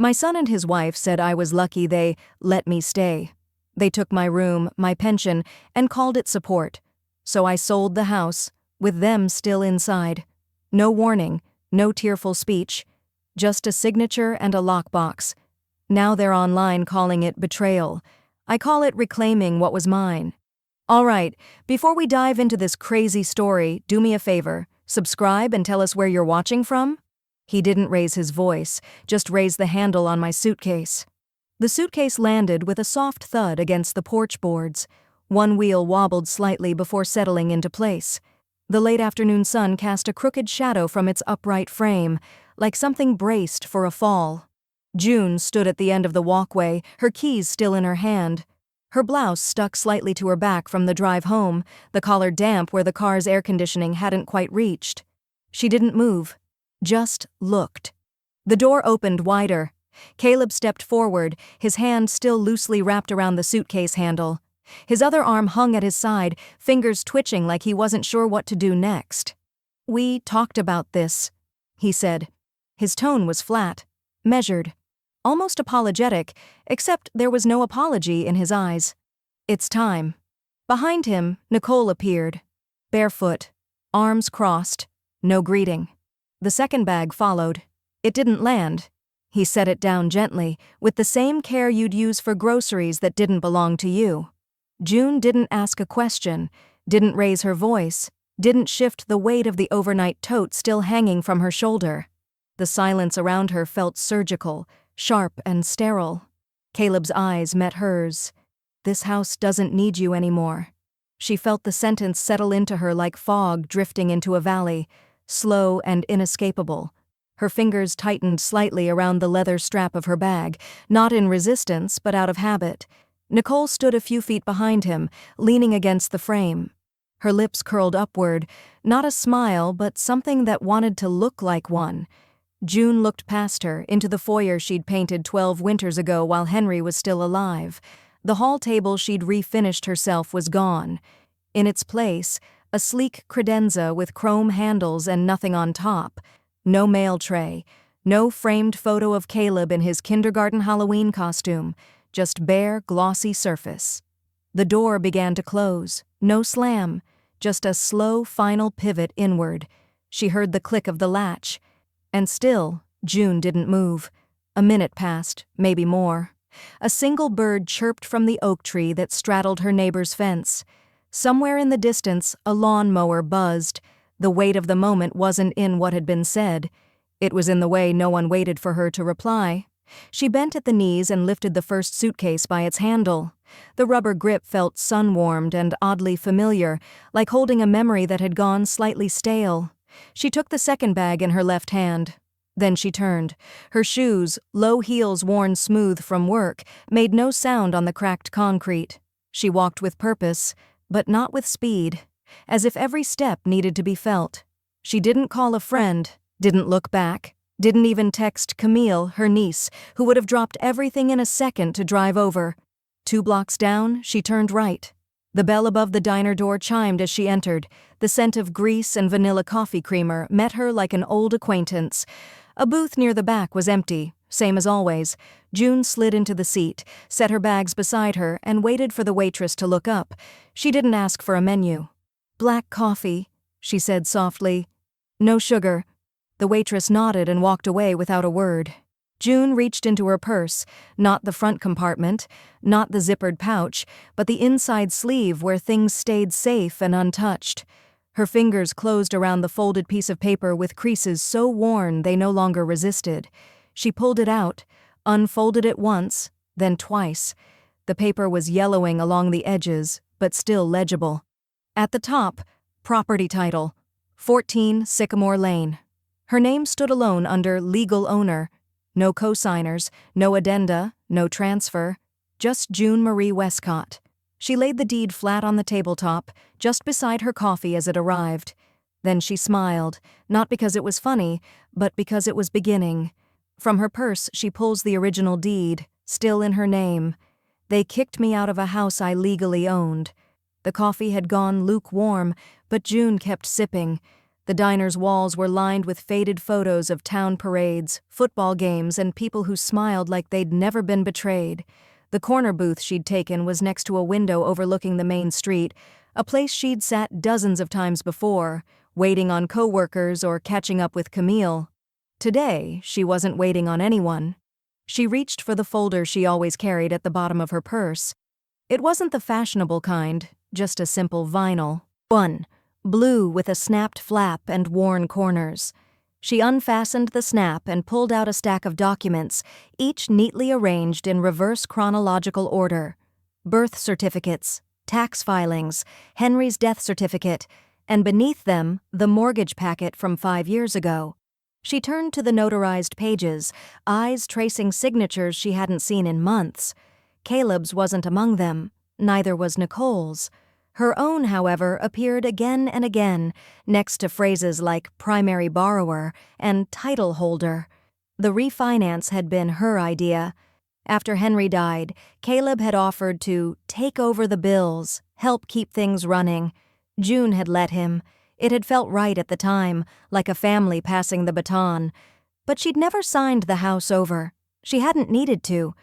My son and his wife said I was lucky they let me stay. They took my room, my pension, and called it support. So I sold the house, with them still inside. No warning, no tearful speech, just a signature and a lockbox. Now they're online calling it betrayal. I call it reclaiming what was mine. All right, before we dive into this crazy story, do me a favor. Subscribe and tell us where you're watching from? He didn't raise his voice, just raised the handle on my suitcase. The suitcase landed with a soft thud against the porch boards. One wheel wobbled slightly before settling into place. The late afternoon sun cast a crooked shadow from its upright frame, like something braced for a fall. June stood at the end of the walkway, her keys still in her hand. Her blouse stuck slightly to her back from the drive home, the collar damp where the car's air conditioning hadn't quite reached. She didn't move, just looked. The door opened wider. Caleb stepped forward, his hand still loosely wrapped around the suitcase handle. His other arm hung at his side, fingers twitching like he wasn't sure what to do next. "We talked about this," he said. His tone was flat, measured, almost apologetic, except there was no apology in his eyes. "It's time." Behind him, Nicole appeared, barefoot, arms crossed, no greeting. The second bag followed. It didn't land. He set it down gently, with the same care you'd use for groceries that didn't belong to you. June didn't ask a question, didn't raise her voice, didn't shift the weight of the overnight tote still hanging from her shoulder. The silence around her felt surgical, sharp and sterile. Caleb's eyes met hers. "This house doesn't need you anymore." She felt the sentence settle into her like fog drifting into a valley, slow and inescapable. Her fingers tightened slightly around the leather strap of her bag, not in resistance but out of habit. Nicole stood a few feet behind him, leaning against the frame. Her lips curled upward, not a smile but something that wanted to look like one. June looked past her, into the foyer she'd painted 12 winters ago while Henry was still alive. The hall table she'd refinished herself was gone. In its place, a sleek credenza with chrome handles and nothing on top. No mail tray, no framed photo of Caleb in his kindergarten Halloween costume, just bare, glossy surface. The door began to close, no slam, just a slow, final pivot inward. She heard the click of the latch. And still, June didn't move. A minute passed, maybe more. A single bird chirped from the oak tree that straddled her neighbor's fence. Somewhere in the distance, a lawnmower buzzed. The weight of the moment wasn't in what had been said. It was in the way no one waited for her to reply. She bent at the knees and lifted the first suitcase by its handle. The rubber grip felt sun-warmed and oddly familiar, like holding a memory that had gone slightly stale. She took the second bag in her left hand. Then she turned. Her shoes, low heels worn smooth from work, made no sound on the cracked concrete. She walked with purpose, but not with speed, as if every step needed to be felt. She didn't call a friend, didn't look back, didn't even text Camille, her niece, who would have dropped everything in a second to drive over. 2 blocks down, she turned right. The bell above the diner door chimed as she entered. The scent of grease and vanilla coffee creamer met her like an old acquaintance. A booth near the back was empty, same as always. June slid into the seat, set her bags beside her, and waited for the waitress to look up. She didn't ask for a menu. "Black coffee," she said softly. "No sugar." The waitress nodded and walked away without a word. June reached into her purse, not the front compartment, not the zippered pouch, but the inside sleeve where things stayed safe and untouched. Her fingers closed around the folded piece of paper with creases so worn they no longer resisted. She pulled it out, unfolded it once, then twice. The paper was yellowing along the edges, but still legible. At the top, property title, 14 Sycamore Lane. Her name stood alone under legal owner. No co-signers, no addenda, no transfer, just June Marie Westcott. She laid the deed flat on the tabletop, just beside her coffee as it arrived. Then she smiled, not because it was funny, but because it was beginning. From her purse she pulls the original deed, still in her name. They kicked me out of a house I legally owned. The coffee had gone lukewarm, but June kept sipping. The diner's walls were lined with faded photos of town parades, football games, and people who smiled like they'd never been betrayed. The corner booth she'd taken was next to a window overlooking the main street, a place she'd sat dozens of times before, waiting on coworkers or catching up with Camille. Today, she wasn't waiting on anyone. She reached for the folder she always carried at the bottom of her purse. It wasn't the fashionable kind, just a simple vinyl. One, blue with a snapped flap and worn corners. She unfastened the snap and pulled out a stack of documents, each neatly arranged in reverse chronological order. Birth certificates, tax filings, Henry's death certificate, and beneath them, the mortgage packet from 5 years ago. She turned to the notarized pages, eyes tracing signatures she hadn't seen in months. Caleb's wasn't among them, neither was Nicole's. Her own, however, appeared again and again, next to phrases like primary borrower and title holder. The refinance had been her idea. After Henry died, Caleb had offered to take over the bills, help keep things running. June had let him. It had felt right at the time, like a family passing the baton. But she'd never signed the house over. She hadn't needed to.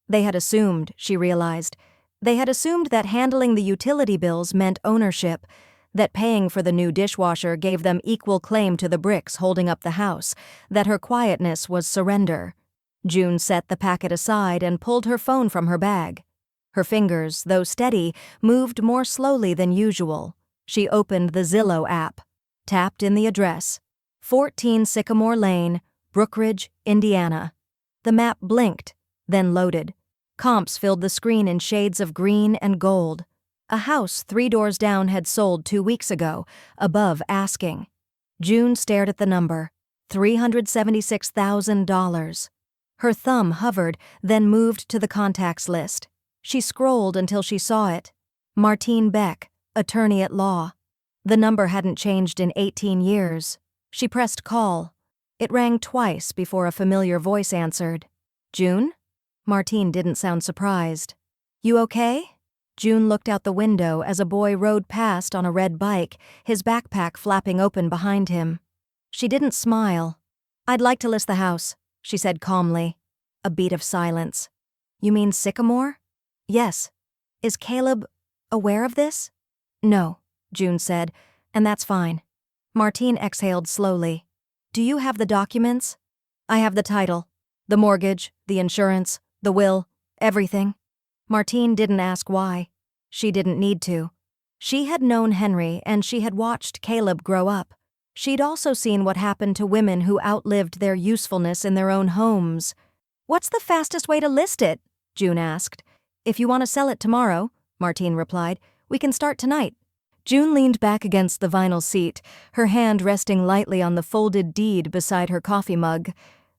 They had assumed, she realized. They had assumed that handling the utility bills meant ownership, that paying for the new dishwasher gave them equal claim to the bricks holding up the house, that her quietness was surrender. June set the packet aside and pulled her phone from her bag. Her fingers, though steady, moved more slowly than usual. She opened the Zillow app, tapped in the address, 14 Sycamore Lane, Brookridge, Indiana. The map blinked, then loaded. Comps filled the screen in shades of green and gold. A house 3 doors down had sold 2 weeks ago, above asking. June stared at the number, $376,000. Her thumb hovered, then moved to the contacts list. She scrolled until she saw it. Martine Beck, attorney at law. The number hadn't changed in 18 years. She pressed call. It rang twice before a familiar voice answered. June? Martine didn't sound surprised. You okay? June looked out the window as a boy rode past on a red bike, his backpack flapping open behind him. She didn't smile. I'd like to list the house, she said calmly. A beat of silence. You mean Sycamore? Yes. Is Caleb aware of this? No, June said, and that's fine. Martine exhaled slowly. Do you have the documents? I have the title, the mortgage, the insurance, the will, everything. Martine didn't ask why. She didn't need to. She had known Henry and she had watched Caleb grow up. She'd also seen what happened to women who outlived their usefulness in their own homes. What's the fastest way to list it? June asked. If you want to sell it tomorrow, Martine replied, we can start tonight. June leaned back against the vinyl seat, her hand resting lightly on the folded deed beside her coffee mug.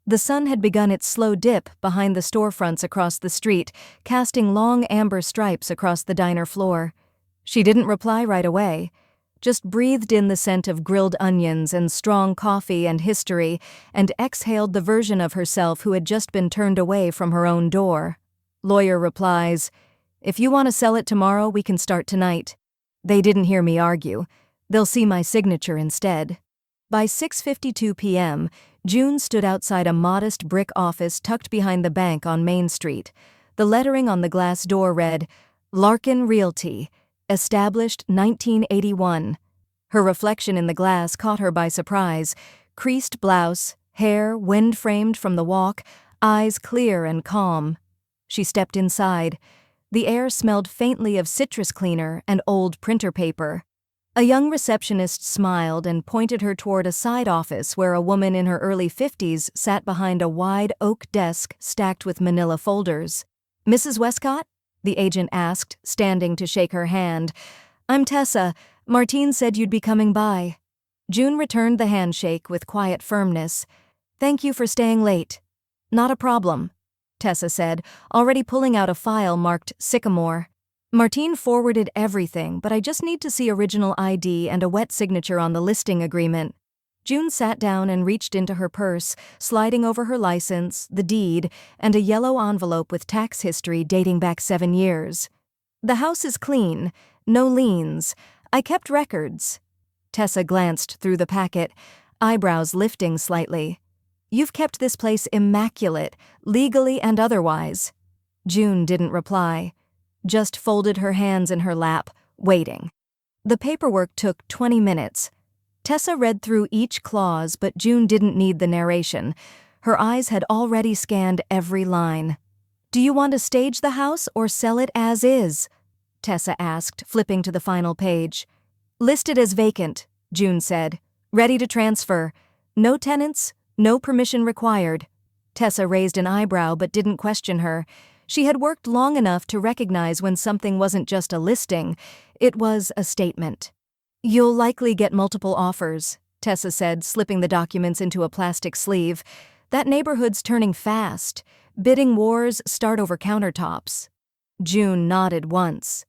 The sun had begun its slow dip behind the storefronts across the street, casting long amber stripes across the diner floor. She didn't reply right away, just breathed in the scent of grilled onions and strong coffee and history, and exhaled the version of herself who had just been turned away from her own door. Lawyer replies, if you want to sell it tomorrow, we can start tonight. They didn't hear me argue. They'll see my signature instead. By 6:52 p.m., June stood outside a modest brick office tucked behind the bank on Main Street. The lettering on the glass door read, Larkin Realty, established 1981. Her reflection in the glass caught her by surprise. Creased blouse, hair wind-framed from the walk, eyes clear and calm. She stepped inside. The air smelled faintly of citrus cleaner and old printer paper. A young receptionist smiled and pointed her toward a side office where a woman in her early 50s sat behind a wide oak desk stacked with manila folders. Mrs. Westcott? The agent asked, standing to shake her hand. I'm Tessa. Martine said you'd be coming by. June returned the handshake with quiet firmness. Thank you for staying late. Not a problem, Tessa said, already pulling out a file marked Sycamore. Martine forwarded everything, but I just need to see original ID and a wet signature on the listing agreement. June sat down and reached into her purse, sliding over her license, the deed, and a yellow envelope with tax history dating back 7 years. The house is clean, no liens. I kept records. Tessa glanced through the packet, eyebrows lifting slightly. "You've kept this place immaculate, legally and otherwise." June didn't reply, just folded her hands in her lap, waiting. The paperwork took 20 minutes. Tessa read through each clause, but June didn't need the narration. Her eyes had already scanned every line. "Do you want to stage the house or sell it as is?" Tessa asked, flipping to the final page. "Listed as vacant," June said. "Ready to transfer. No tenants, no permission required." Tessa raised an eyebrow but didn't question her. She had worked long enough to recognize when something wasn't just a listing, it was a statement. "You'll likely get multiple offers," Tessa said, slipping the documents into a plastic sleeve. "That neighborhood's turning fast. Bidding wars start over countertops." June nodded once.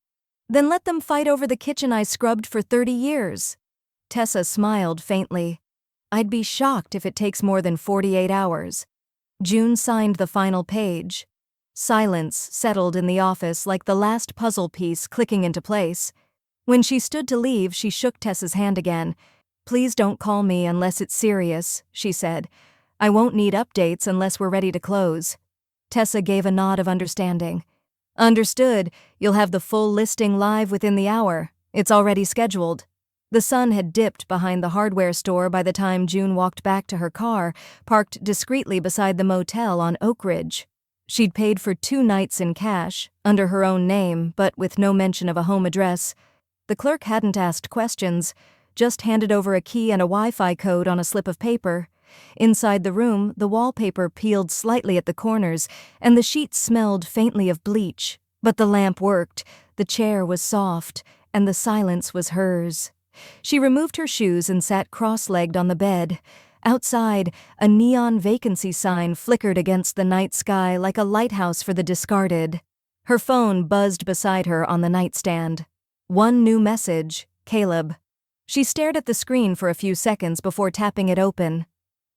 "Then let them fight over the kitchen I scrubbed for 30 years. Tessa smiled faintly. "I'd be shocked if it takes more than 48 hours. June signed the final page. Silence settled in the office like the last puzzle piece clicking into place. When she stood to leave, she shook Tessa's hand again. "Please don't call me unless it's serious," she said. "I won't need updates unless we're ready to close." Tessa gave a nod of understanding. "Understood. You'll have the full listing live within the hour. It's already scheduled." The sun had dipped behind the hardware store by the time June walked back to her car, parked discreetly beside the motel on Oak Ridge. She'd paid for 2 nights in cash, under her own name, but with no mention of a home address. The clerk hadn't asked questions, just handed over a key and a Wi-Fi code on a slip of paper. Inside the room, the wallpaper peeled slightly at the corners, and the sheets smelled faintly of bleach. But the lamp worked, the chair was soft, and the silence was hers. She removed her shoes and sat cross-legged on the bed. Outside, a neon vacancy sign flickered against the night sky like a lighthouse for the discarded. Her phone buzzed beside her on the nightstand. One new message, Caleb. She stared at the screen for a few seconds before tapping it open.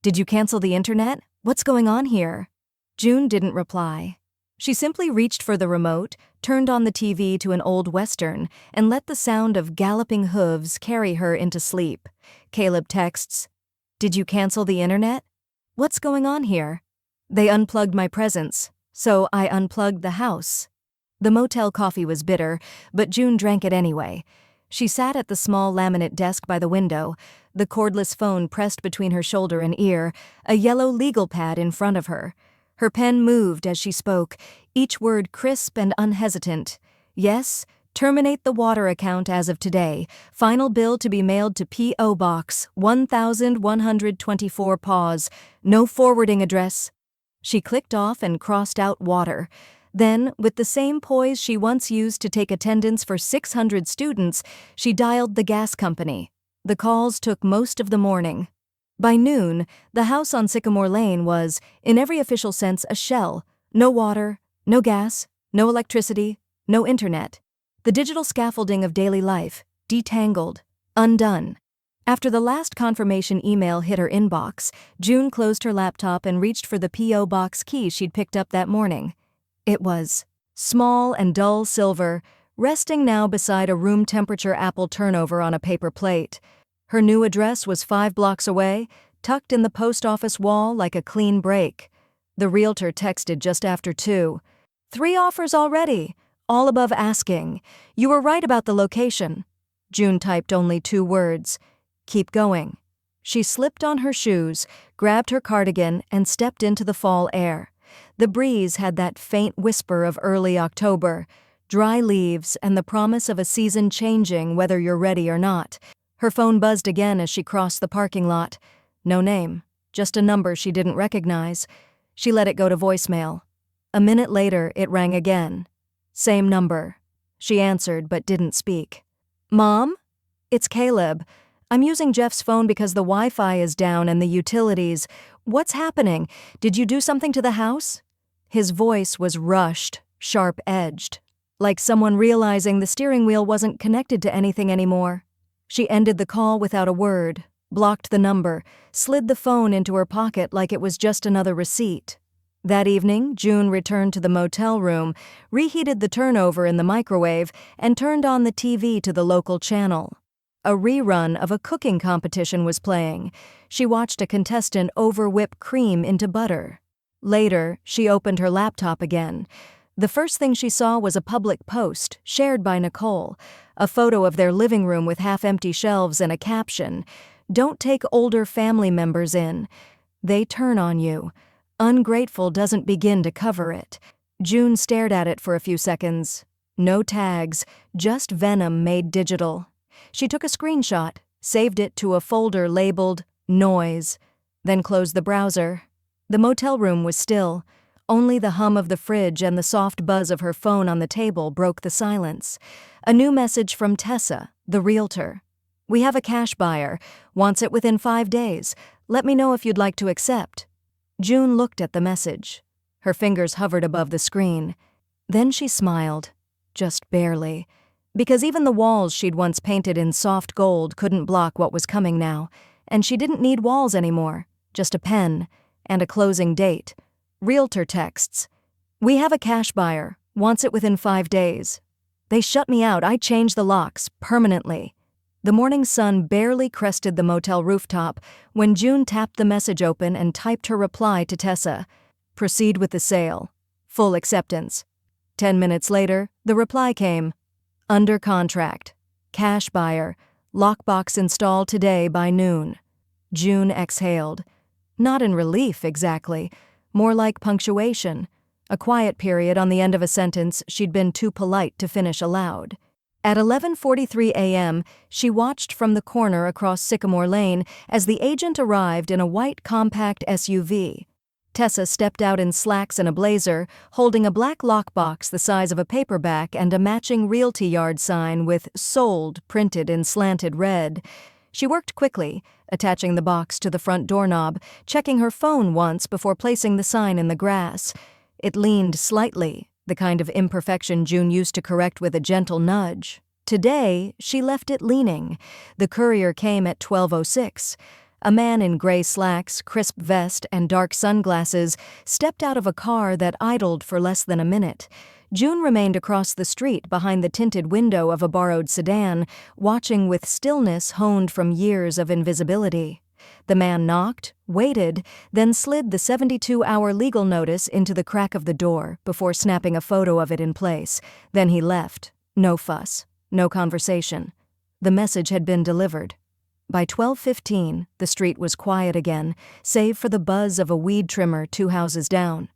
"Did you cancel the internet? What's going on here?" June didn't reply. She simply reached for the remote, turned on the TV to an old western, and let the sound of galloping hooves carry her into sleep. Caleb texts, "Did you cancel the internet? What's going on here?" "They unplugged my presents, so I unplugged the house." The motel coffee was bitter, but June drank it anyway. She sat at the small laminate desk by the window, the cordless phone pressed between her shoulder and ear, a yellow legal pad in front of her. Her pen moved as she spoke, each word crisp and unhesitant. "Yes, terminate the water account as of today. Final bill to be mailed to P.O. Box 1124 Pause. No forwarding address." She clicked off and crossed out water. Then, with the same poise she once used to take attendance for 600 students, she dialed the gas company. The calls took most of the morning. By noon, the house on Sycamore Lane was, in every official sense, a shell. No water, no gas, no electricity, no internet. The digital scaffolding of daily life, detangled, undone. After the last confirmation email hit her inbox, June closed her laptop and reached for the P.O. Box key she'd picked up that morning. It was small and dull silver, resting now beside a room-temperature apple turnover on a paper plate. Her new address was 5 blocks away, tucked in the post office wall like a clean break. The realtor texted just after 2. "3 offers already, all above asking. You were right about the location." June typed only 2 words. "Keep going." She slipped on her shoes, grabbed her cardigan, and stepped into the fall air. The breeze had that faint whisper of early October, dry leaves and the promise of a season changing whether you're ready or not. Her phone buzzed again as she crossed the parking lot. No name, just a number she didn't recognize. She let it go to voicemail. A minute later, it rang again. Same number. She answered but didn't speak. "Mom? It's Caleb. I'm using Jeff's phone because the Wi-Fi is down and the utilities. What's happening? Did you do something to the house?" His voice was rushed, sharp-edged, like someone realizing the steering wheel wasn't connected to anything anymore. She ended the call without a word, blocked the number, slid the phone into her pocket like it was just another receipt. That evening, June returned to the motel room, reheated the turnover in the microwave, and turned on the TV to the local channel. A rerun of a cooking competition was playing. She watched a contestant over-whip cream into butter. Later, she opened her laptop again. The first thing she saw was a public post, shared by Nicole, a photo of their living room with half-empty shelves and a caption, "Don't take older family members in. They turn on you. Ungrateful doesn't begin to cover it." June stared at it for a few seconds. No tags, just venom made digital. She took a screenshot, saved it to a folder labeled Noise, then closed the browser. The motel room was still. Only the hum of the fridge and the soft buzz of her phone on the table broke the silence. A new message from Tessa, the realtor. "We have a cash buyer. Wants it within 5 days. Let me know if you'd like to accept." June looked at the message. Her fingers hovered above the screen. Then she smiled, just barely, because even the walls she'd once painted in soft gold couldn't block what was coming now, and she didn't need walls anymore, just a pen and a closing date. Realtor texts, "We have a cash buyer, wants it within 5 days. They shut me out, I changed the locks, permanently." The morning sun barely crested the motel rooftop when June tapped the message open and typed her reply to Tessa. "Proceed with the sale. Full acceptance." 10 minutes later, the reply came. "Under contract. Cash buyer. Lockbox installed today by noon." June exhaled. Not in relief, exactly. More like punctuation. A quiet period on the end of a sentence she'd been too polite to finish aloud. At 11:43 a.m., she watched from the corner across Sycamore Lane as the agent arrived in a white compact SUV. Tessa stepped out in slacks and a blazer, holding a black lockbox the size of a paperback and a matching realty yard sign with "Sold" printed in slanted red. She worked quickly, attaching the box to the front doorknob, checking her phone once before placing the sign in the grass. It leaned slightly, the kind of imperfection June used to correct with a gentle nudge. Today, she left it leaning. The courier came at 12:06. A man in gray slacks, crisp vest, and dark sunglasses stepped out of a car that idled for less than a minute. June remained across the street behind the tinted window of a borrowed sedan, watching with stillness honed from years of invisibility. The man knocked, waited, then slid the 72-hour legal notice into the crack of the door before snapping a photo of it in place. Then he left. No fuss. No conversation. The message had been delivered. By 12:15, the street was quiet again, save for the buzz of a weed trimmer 2 houses down.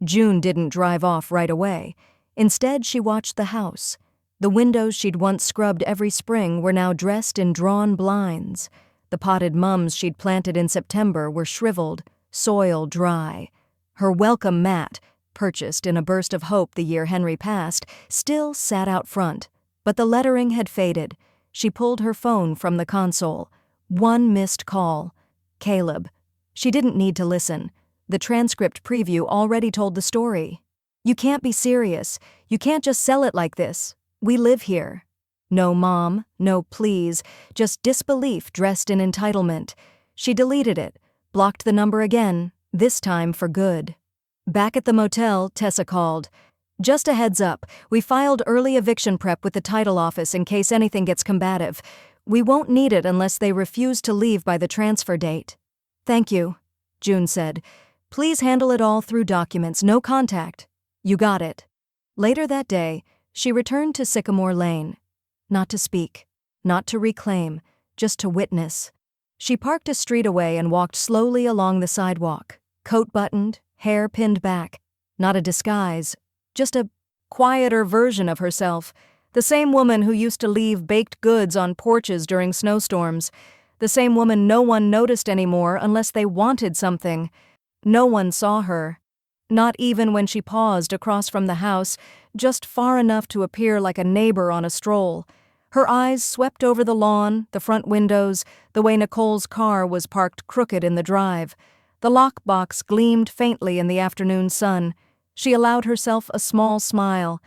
June didn't drive off right away. Instead, she watched the house. The windows she'd once scrubbed every spring were now dressed in drawn blinds. The potted mums she'd planted in September were shriveled, soil dry. Her welcome mat, purchased in a burst of hope the year Henry passed, still sat out front, but the lettering had faded. She pulled her phone from the console. One missed call. Caleb. She didn't need to listen. The transcript preview already told the story. "You can't be serious. You can't just sell it like this. We live here." No mom, no please, just disbelief dressed in entitlement. She deleted it, blocked the number again, this time for good. Back at the motel, Tessa called. "Just a heads up, we filed early eviction prep with the title office in case anything gets combative. We won't need it unless they refuse to leave by the transfer date." "Thank you," June said. "Please handle it all through documents, no contact." "You got it." Later that day, she returned to Sycamore Lane. Not to speak, not to reclaim, just to witness. She parked a street away and walked slowly along the sidewalk, coat buttoned, hair pinned back. Not a disguise, just a quieter version of herself. The same woman who used to leave baked goods on porches during snowstorms. The same woman no one noticed anymore unless they wanted something. No one saw her. Not even when she paused across from the house, just far enough to appear like a neighbor on a stroll. Her eyes swept over the lawn, the front windows, the way Nicole's car was parked crooked in the drive. The lockbox gleamed faintly in the afternoon sun. She allowed herself a small smile.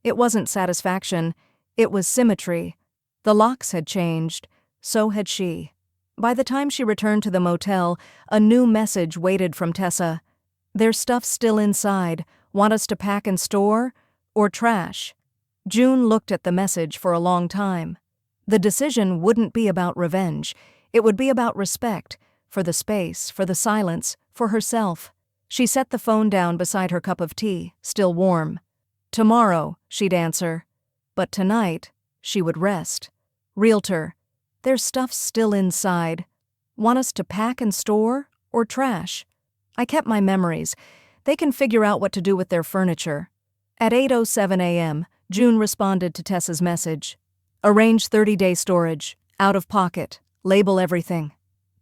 It wasn't satisfaction. It was symmetry. The locks had changed. So had she. By the time she returned to the motel, a new message waited from Tessa. "There's stuff still inside. Want us to pack and store? Or trash?" June looked at the message for a long time. The decision wouldn't be about revenge. It would be about respect, for the space, for the silence, for herself. She set the phone down beside her cup of tea, still warm. Tomorrow, she'd answer. But tonight, she would rest. Realtor, there's stuff still inside. Want us to pack and store, or trash? I kept my memories. They can figure out what to do with their furniture. At 8:07 a.m., June responded to Tessa's message. Arrange 30-day storage, out of pocket, label everything.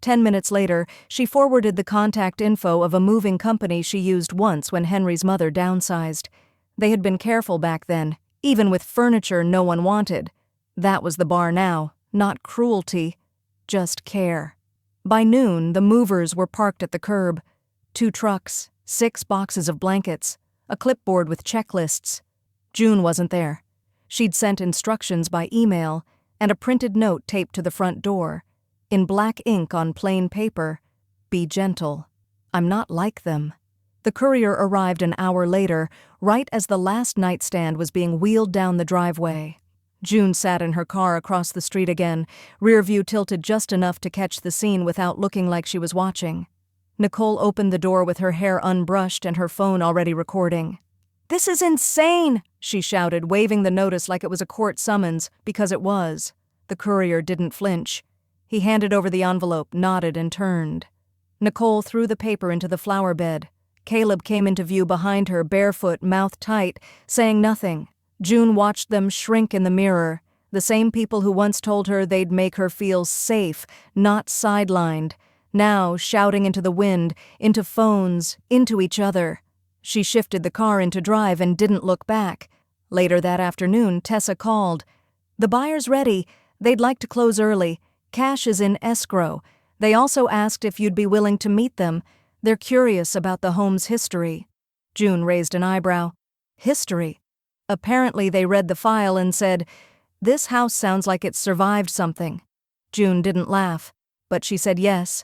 10 minutes later, she forwarded the contact info of a moving company she used once when Henry's mother downsized. They had been careful back then, even with furniture no one wanted. That was the bar now, not cruelty, just care. By noon, the movers were parked at the curb. 2 trucks, 6 boxes of blankets, a clipboard with checklists. June wasn't there. She'd sent instructions by email and a printed note taped to the front door. In black ink on plain paper, "Be gentle. I'm not like them." The courier arrived an hour later, right as the last nightstand was being wheeled down the driveway. June sat in her car across the street again, rear view tilted just enough to catch the scene without looking like she was watching. Nicole opened the door with her hair unbrushed and her phone already recording. "This is insane!" she shouted, waving the notice like it was a court summons, because it was. The courier didn't flinch. He handed over the envelope, nodded, and turned. Nicole threw the paper into the flower bed. Caleb came into view behind her, barefoot, mouth tight, saying nothing. June watched them shrink in the mirror, the same people who once told her they'd make her feel safe, not sidelined, now shouting into the wind, into phones, into each other. She shifted the car into drive and didn't look back. Later that afternoon, Tessa called. "The buyer's ready. They'd like to close early. Cash is in escrow. They also asked if you'd be willing to meet them. They're curious about the home's history." June raised an eyebrow. History? Apparently they read the file and said, "This house sounds like it's survived something." June didn't laugh, but she said yes.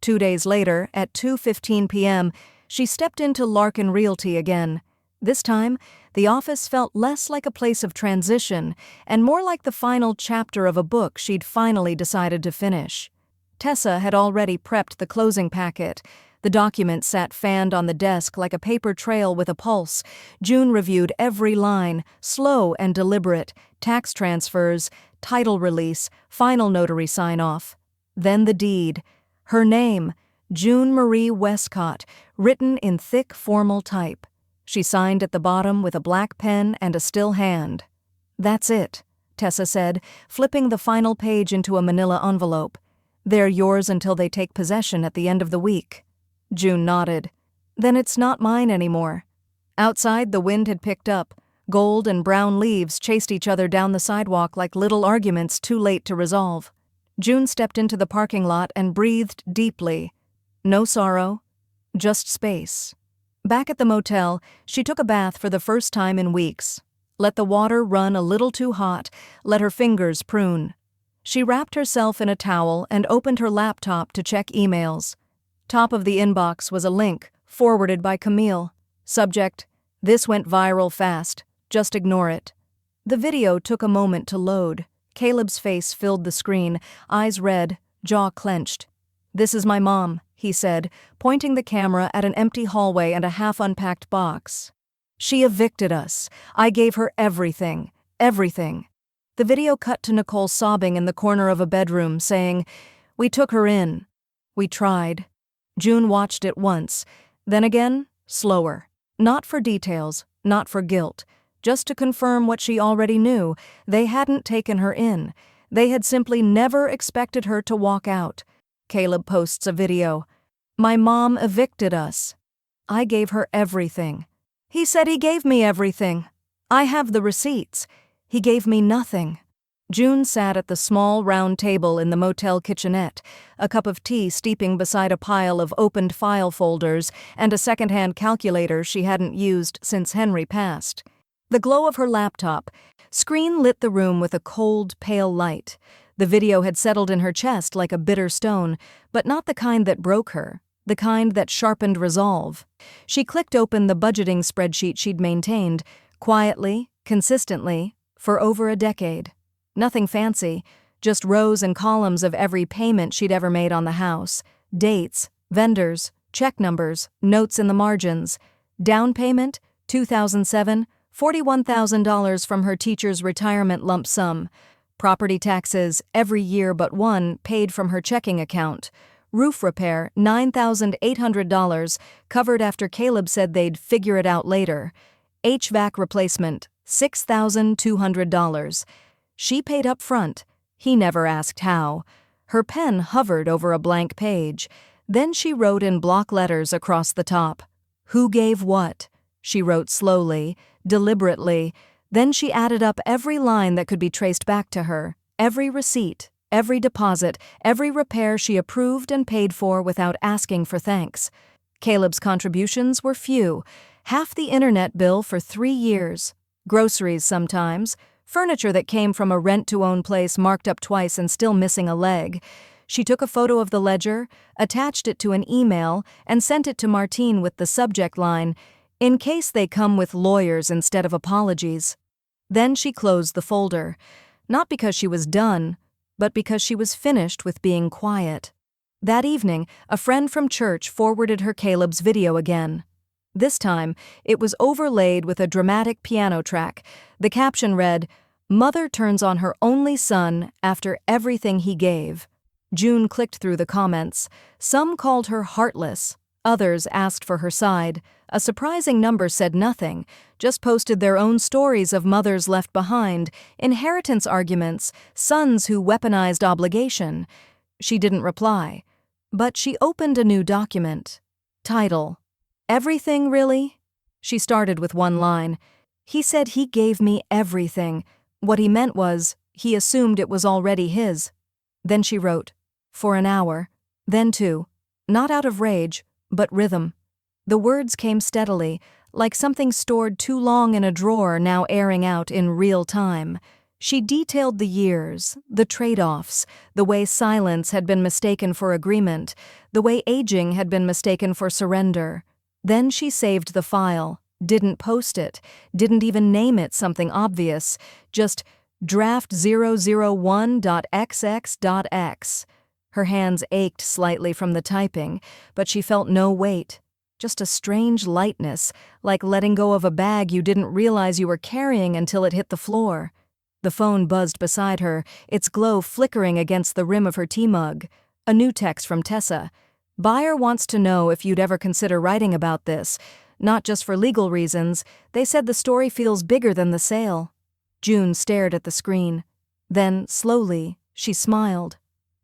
2 days later, at 2:15 p.m., she stepped into Larkin Realty again. This time, the office felt less like a place of transition and more like the final chapter of a book she'd finally decided to finish. Tessa had already prepped the closing packet. The document sat fanned on the desk like a paper trail with a pulse. June reviewed every line, slow and deliberate, tax transfers, title release, final notary sign-off. Then the deed. Her name, June Marie Westcott, written in thick formal type. She signed at the bottom with a black pen and a still hand. "That's it," Tessa said, flipping the final page into a manila envelope. "They're yours until they take possession at the end of the week." June nodded. "Then it's not mine anymore." Outside, the wind had picked up. Gold and brown leaves chased each other down the sidewalk like little arguments too late to resolve. June stepped into the parking lot and breathed deeply. No sorrow, just space. Back at the motel, she took a bath for the first time in weeks. Let the water run a little too hot, let her fingers prune. She wrapped herself in a towel and opened her laptop to check emails. Top of the inbox was a link, forwarded by Camille. Subject, "This went viral fast. Just ignore it." The video took a moment to load. Caleb's face filled the screen, eyes red, jaw clenched. "This is my mom," he said, pointing the camera at an empty hallway and a half-unpacked box. "She evicted us. I gave her everything. Everything." The video cut to Nicole sobbing in the corner of a bedroom, saying, "We took her in. We tried." June watched it once, then again, slower. Not for details, not for guilt. Just to confirm what she already knew, they hadn't taken her in. They had simply never expected her to walk out. Caleb posts a video. "My mom evicted us. I gave her everything. He said he gave me everything. I have the receipts. He gave me nothing." June sat at the small round table in the motel kitchenette, a cup of tea steeping beside a pile of opened file folders and a second-hand calculator she hadn't used since Henry passed. The glow of her laptop screen lit the room with a cold, pale light. The video had settled in her chest like a bitter stone, but not the kind that broke her, the kind that sharpened resolve. She clicked open the budgeting spreadsheet she'd maintained, quietly, consistently, for over a decade. Nothing fancy, just rows and columns of every payment she'd ever made on the house. Dates, vendors, check numbers, notes in the margins. Down payment, 2007, $41,000 from her teacher's retirement lump sum. Property taxes, every year but one, paid from her checking account. Roof repair, $9,800, covered after Caleb said they'd figure it out later. HVAC replacement, $6,200. She paid up front. He never asked how. Her pen hovered over a blank page. Then she wrote in block letters across the top. Who gave what? She wrote slowly, deliberately. Then she added up every line that could be traced back to her, every receipt, every deposit, every repair she approved and paid for without asking for thanks. Caleb's contributions were few, half the internet bill for 3 years. Groceries sometimes, furniture that came from a rent-to-own place marked up twice and still missing a leg. She took a photo of the ledger, attached it to an email, and sent it to Martine with the subject line, "In case they come with lawyers instead of apologies." Then she closed the folder, not because she was done, but because she was finished with being quiet. That evening, a friend from church forwarded her Caleb's video again. This time, it was overlaid with a dramatic piano track. The caption read, "Mother turns on her only son after everything he gave." June clicked through the comments. Some called her heartless. Others asked for her side. A surprising number said nothing, just posted their own stories of mothers left behind, inheritance arguments, sons who weaponized obligation. She didn't reply. But she opened a new document. Title: Everything, Really? She started with one line. He said he gave me everything. What he meant was, he assumed it was already his. Then she wrote, for an hour, then 2, not out of rage, but rhythm. The words came steadily, like something stored too long in a drawer now airing out in real time. She detailed the years, the trade-offs, the way silence had been mistaken for agreement, the way aging had been mistaken for surrender. Then she saved the file, didn't post it, didn't even name it something obvious, just draft 001.xx.x. Her hands ached slightly from the typing, but she felt no weight. Just a strange lightness, like letting go of a bag you didn't realize you were carrying until it hit the floor. The phone buzzed beside her, its glow flickering against the rim of her tea mug. A new text from Tessa. Buyer wants to know if you'd ever consider writing about this. Not just for legal reasons, they said the story feels bigger than the sale. June stared at the screen. Then, slowly, she smiled.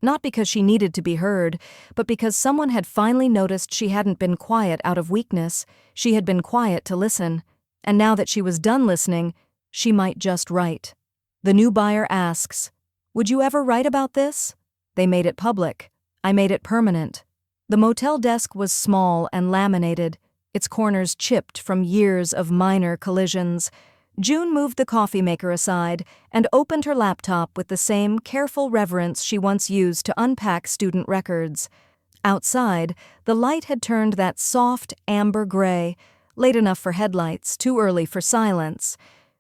Not because she needed to be heard, but because someone had finally noticed she hadn't been quiet out of weakness. She had been quiet to listen. And now that she was done listening, she might just write. The new buyer asks, "Would you ever write about this?" They made it public. I made it permanent. The motel desk was small and laminated, its corners chipped from years of minor collisions. June moved the coffee maker aside and opened her laptop with the same careful reverence she once used to unpack student records. Outside, the light had turned that soft amber gray, late enough for headlights, too early for silence.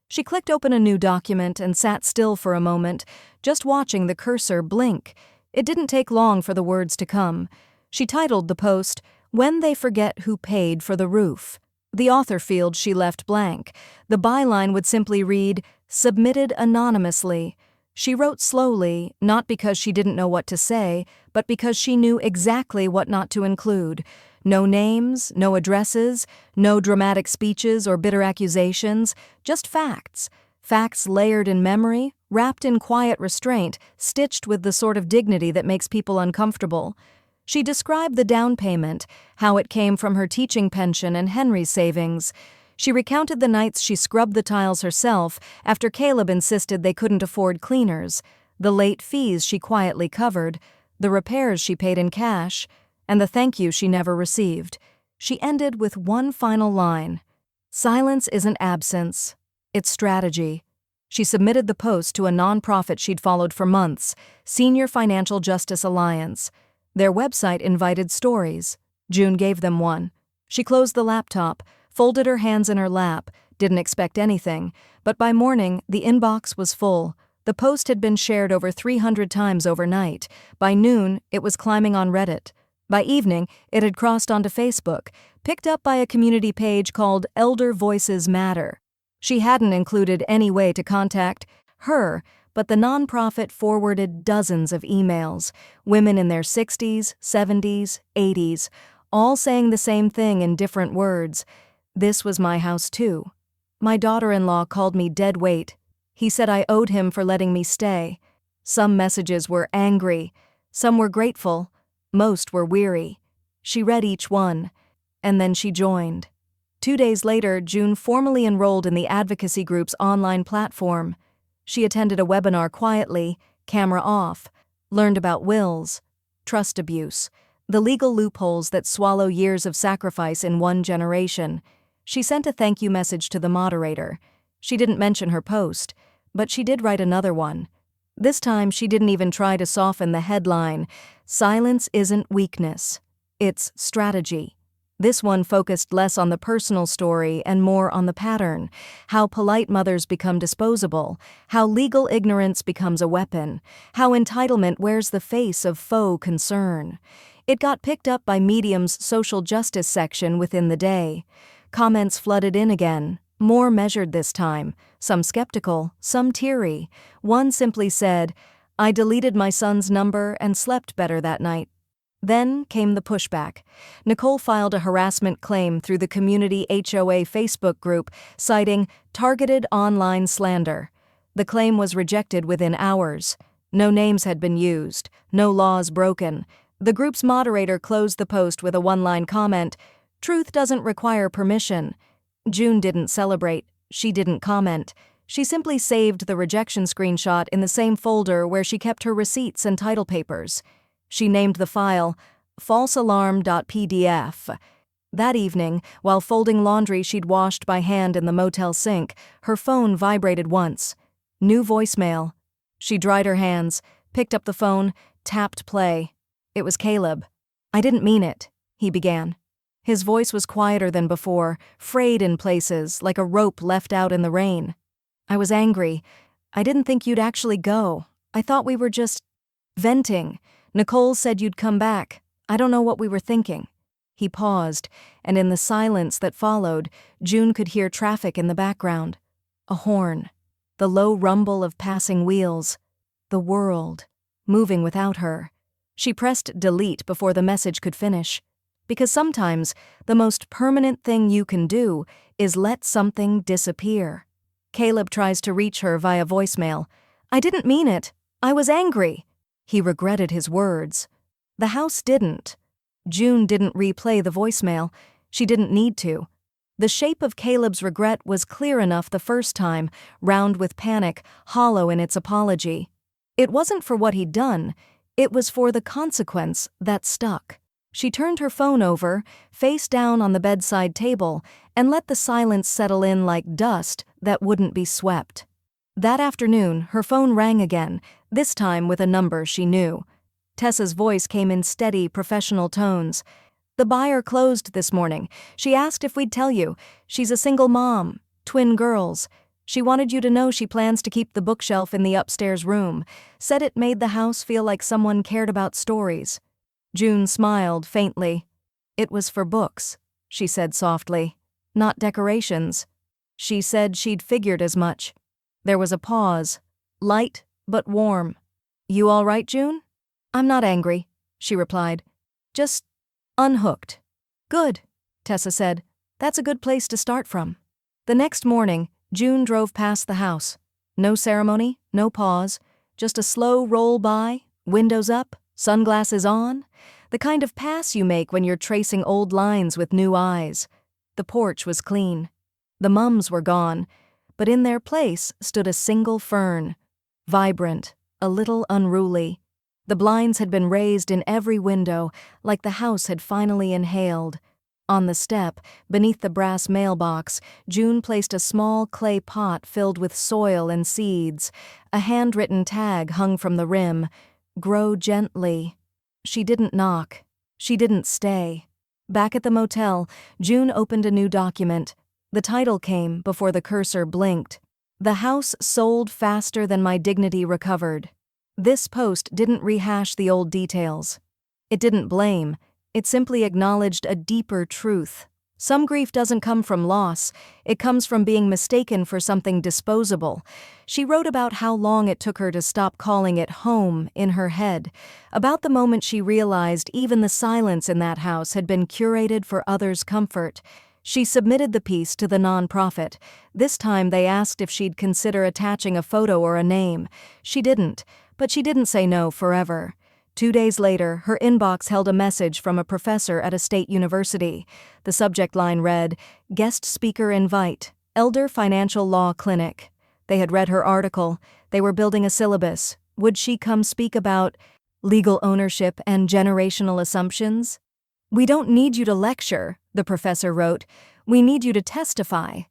She clicked open a new document and sat still for a moment, just watching the cursor blink. It didn't take long for the words to come. She titled the post, "When They Forget Who Paid for the Roof." The author field she left blank. The byline would simply read, "Submitted anonymously." She wrote slowly, not because she didn't know what to say, but because she knew exactly what not to include. No names, no addresses, no dramatic speeches or bitter accusations, just facts. Facts layered in memory, wrapped in quiet restraint, stitched with the sort of dignity that makes people uncomfortable. She described the down payment, how it came from her teaching pension and Henry's savings. She recounted the nights she scrubbed the tiles herself after Caleb insisted they couldn't afford cleaners, the late fees she quietly covered, the repairs she paid in cash, and the thank you she never received. She ended with one final line. "Silence isn't absence, it's strategy." She submitted the post to a nonprofit she'd followed for months, Senior Financial Justice Alliance. Their website invited stories. June gave them one. She closed the laptop, folded her hands in her lap, didn't expect anything, but by morning the inbox was full. The post had been shared over 300 times overnight. By noon, it was climbing on Reddit. By evening, it had crossed onto Facebook, picked up by a community page called Elder Voices Matter. She hadn't included any way to contact her, but the nonprofit forwarded dozens of emails, women in their 60s, 70s, 80s, all saying the same thing in different words. This was my house too. My daughter-in-law called me dead weight. He said I owed him for letting me stay. Some messages were angry, some were grateful, most were weary. She read each one, and then she joined. 2 days later, June formally enrolled in the advocacy group's online platform. She attended a webinar quietly, camera off, learned about wills, trust abuse, the legal loopholes that swallow years of sacrifice in one generation. She sent a thank you message to the moderator. She didn't mention her post, but she did write another one. This time, she didn't even try to soften the headline, "Silence isn't weakness, it's strategy." This one focused less on the personal story and more on the pattern, how polite mothers become disposable, how legal ignorance becomes a weapon, how entitlement wears the face of faux concern. It got picked up by Medium's social justice section within the day. Comments flooded in again, more measured this time, some skeptical, some teary. One simply said, "I deleted my son's number and slept better that night." Then came the pushback. Nicole filed a harassment claim through the community HOA Facebook group, citing targeted online slander. The claim was rejected within hours. No names had been used, no laws broken. The group's moderator closed the post with a one-line comment, "Truth doesn't require permission." June didn't celebrate. She didn't comment. She simply saved the rejection screenshot in the same folder where she kept her receipts and title papers. She named the file falsealarm.pdf. That evening, while folding laundry she'd washed by hand in the motel sink, her phone vibrated once. New voicemail. She dried her hands, picked up the phone, tapped play. It was Caleb. "I didn't mean it," he began. His voice was quieter than before, frayed in places, like a rope left out in the rain. "I was angry. I didn't think you'd actually go. I thought we were just venting. Nicole said you'd come back. I don't know what we were thinking." He paused, and in the silence that followed, June could hear traffic in the background. A horn. The low rumble of passing wheels. The world. Moving without her. She pressed delete before the message could finish. Because sometimes, the most permanent thing you can do is let something disappear. Caleb tries to reach her via voicemail. "I didn't mean it. I was angry." He regretted his words. The house didn't. June didn't replay the voicemail. She didn't need to. The shape of Caleb's regret was clear enough the first time, round with panic, hollow in its apology. It wasn't for what he'd done. It was for the consequence that stuck. She turned her phone over, face down on the bedside table, and let the silence settle in like dust that wouldn't be swept. That afternoon, her phone rang again, this time with a number she knew. Tessa's voice came in steady, professional tones. "The buyer closed this morning. She asked if we'd tell you. She's a single mom, twin girls. She wanted you to know she plans to keep the bookshelf in the upstairs room. Said it made the house feel like someone cared about stories." June smiled faintly. "It was for books," she said softly, "not decorations." She said she'd figured as much. There was a pause, light but warm. "You all right, June?" "I'm not angry," she replied. "Just unhooked." "Good," Tessa said. "That's a good place to start from." The next morning, June drove past the house. No ceremony, no pause, just a slow roll by, windows up, sunglasses on, the kind of pass you make when you're tracing old lines with new eyes. The porch was clean. The mums were gone, but in their place stood a single fern, vibrant, a little unruly. The blinds had been raised in every window, like the house had finally inhaled. On the step, beneath the brass mailbox, June placed a small clay pot filled with soil and seeds. A handwritten tag hung from the rim, "Grow gently." She didn't knock. She didn't stay. Back at the motel, June opened a new document. The title came before the cursor blinked. The house sold faster than my dignity recovered. This post didn't rehash the old details. It didn't blame, it simply acknowledged a deeper truth. Some grief doesn't come from loss, it comes from being mistaken for something disposable. She wrote about how long it took her to stop calling it home in her head, about the moment she realized even the silence in that house had been curated for others' comfort. She submitted the piece to the nonprofit. This time they asked if she'd consider attaching a photo or a name. She didn't, but she didn't say no forever. 2 days later, her inbox held a message from a professor at a state university. The subject line read, "Guest speaker invite, Elder Financial Law Clinic." They had read her article. They were building a syllabus. Would she come speak about legal ownership and generational assumptions? "We don't need you to lecture," the professor wrote. "We need you to testify."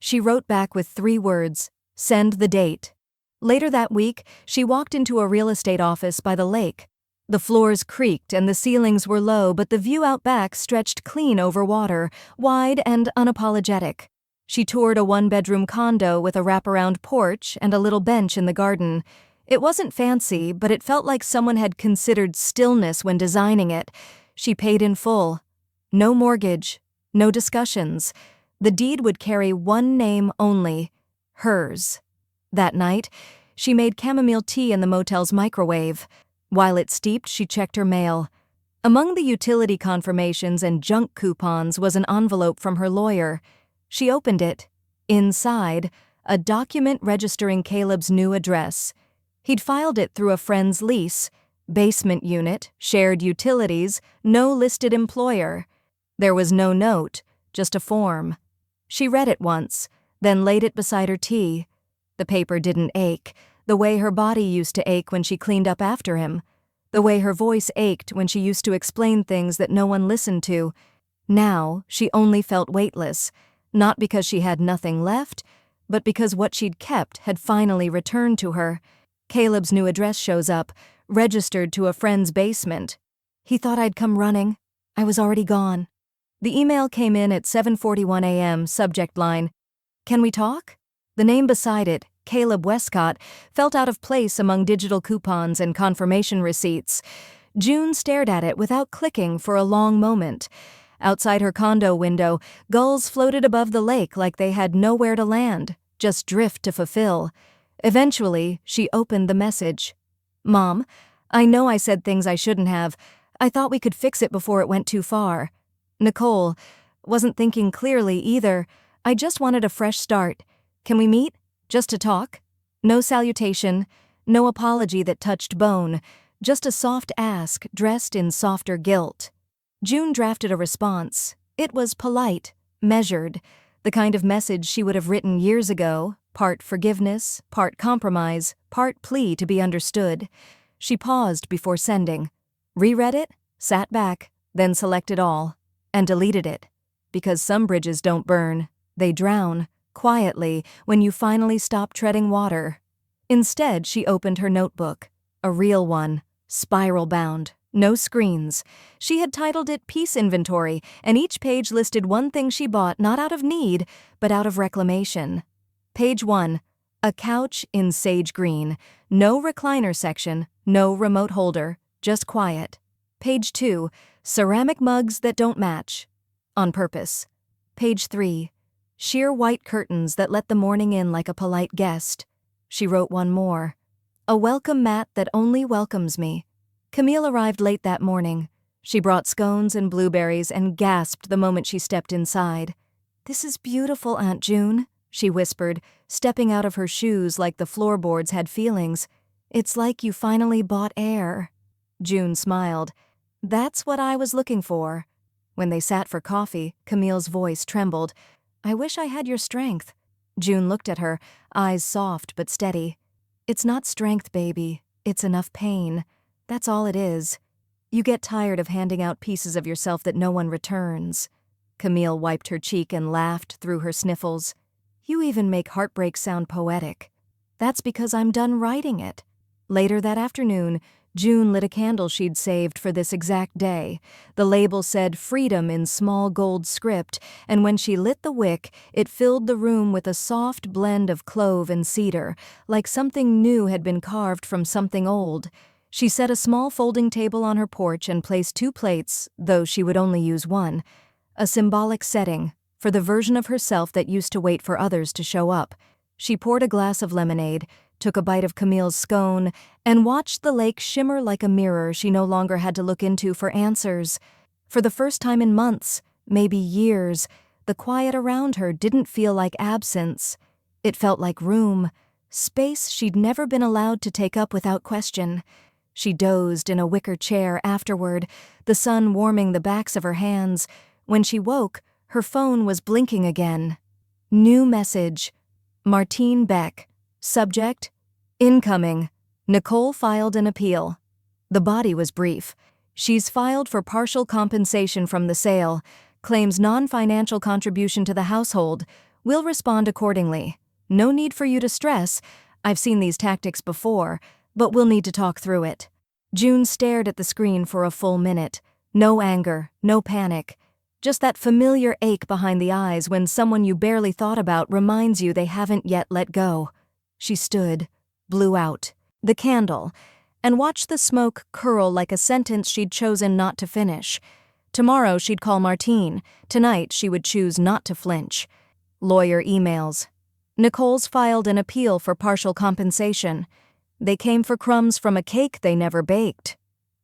She wrote back with 3 words, "Send the date." Later that week, she walked into a real estate office by the lake. The floors creaked and the ceilings were low, but the view out back stretched clean over water, wide and unapologetic. She toured a 1-bedroom condo with a wraparound porch and a little bench in the garden. It wasn't fancy, but it felt like someone had considered stillness when designing it. She paid in full. No mortgage, no discussions. The deed would carry one name only, hers. That night, she made chamomile tea in the motel's microwave. While it steeped, she checked her mail. Among the utility confirmations and junk coupons was an envelope from her lawyer. She opened it. Inside, a document registering Caleb's new address. He'd filed it through a friend's lease. Basement unit, shared utilities, no listed employer. There was no note, just a form. She read it once, then laid it beside her tea. The paper didn't ache, the way her body used to ache when she cleaned up after him, the way her voice ached when she used to explain things that no one listened to. Now, she only felt weightless, not because she had nothing left, but because what she'd kept had finally returned to her. Caleb's new address shows up, registered to a friend's basement. "He thought I'd come running. I was already gone." The email came in at 7:41 a.m., subject line, "Can we talk?" The name beside it, Caleb Westcott, felt out of place among digital coupons and confirmation receipts. June stared at it without clicking for a long moment. Outside her condo window, gulls floated above the lake like they had nowhere to land, just drift to fulfill. Eventually, she opened the message. "Mom, I know I said things I shouldn't have. I thought we could fix it before it went too far. Nicole, wasn't thinking clearly either. I just wanted a fresh start. Can we meet? Just to talk? No salutation, no apology that touched bone, just a soft ask dressed in softer guilt." June drafted a response. It was polite, measured, the kind of message she would have written years ago, part forgiveness, part compromise, part plea to be understood. She paused before sending, reread it, sat back, then selected all, and deleted it. Because some bridges don't burn, they drown, quietly, when you finally stop treading water. Instead, she opened her notebook, a real one, spiral-bound, no screens. She had titled it Peace Inventory, and each page listed one thing she bought not out of need, but out of reclamation. Page 1, a couch in sage green, no recliner section, no remote holder, just quiet. Page 2, ceramic mugs that don't match, on purpose. Page 3, sheer white curtains that let the morning in like a polite guest. She wrote one more. A welcome mat that only welcomes me. Camille arrived late that morning. She brought scones and blueberries and gasped the moment she stepped inside. "This is beautiful, Aunt June," she whispered, stepping out of her shoes like the floorboards had feelings. "It's like you finally bought air." June smiled. "That's what I was looking for." When they sat for coffee, Camille's voice trembled. "I wish I had your strength." June looked at her, eyes soft but steady. "It's not strength, baby. It's enough pain. That's all it is. You get tired of handing out pieces of yourself that no one returns." Camille wiped her cheek and laughed through her sniffles. "You even make heartbreak sound poetic." "That's because I'm done writing it." Later that afternoon, June lit a candle she'd saved for this exact day. The label said "Freedom" in small gold script, and when she lit the wick, it filled the room with a soft blend of clove and cedar, like something new had been carved from something old. She set a small folding table on her porch and placed 2 plates, though she would only use one. A symbolic setting for the version of herself that used to wait for others to show up. She poured a glass of lemonade, took a bite of Camille's scone, and watched the lake shimmer like a mirror she no longer had to look into for answers. For the first time in months, maybe years, the quiet around her didn't feel like absence. It felt like room, space she'd never been allowed to take up without question. She dozed in a wicker chair afterward, the sun warming the backs of her hands. When she woke, her phone was blinking again. New message. Martine Beck. Subject: Incoming. Nicole filed an appeal. The body was brief. She's filed for partial compensation from the sale. Claims non-financial contribution to the household. We'll respond accordingly. No need for you to stress. I've seen these tactics before, but we'll need to talk through it. June stared at the screen for a full minute. No anger, no panic. Just that familiar ache behind the eyes when someone you barely thought about reminds you they haven't yet let go. She stood, blew out the candle, and watched the smoke curl like a sentence she'd chosen not to finish. Tomorrow she'd call Martine. Tonight she would choose not to flinch. Lawyer emails. Nicole's filed an appeal for partial compensation. They came for crumbs from a cake they never baked.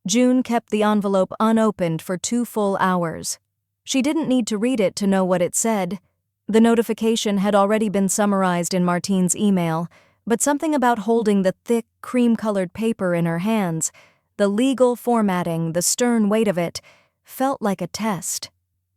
June kept the envelope unopened for 2 full hours. She didn't need to read it to know what it said. The notification had already been summarized in Martine's email, but something about holding the thick, cream-colored paper in her hands, the legal formatting, the stern weight of it, felt like a test.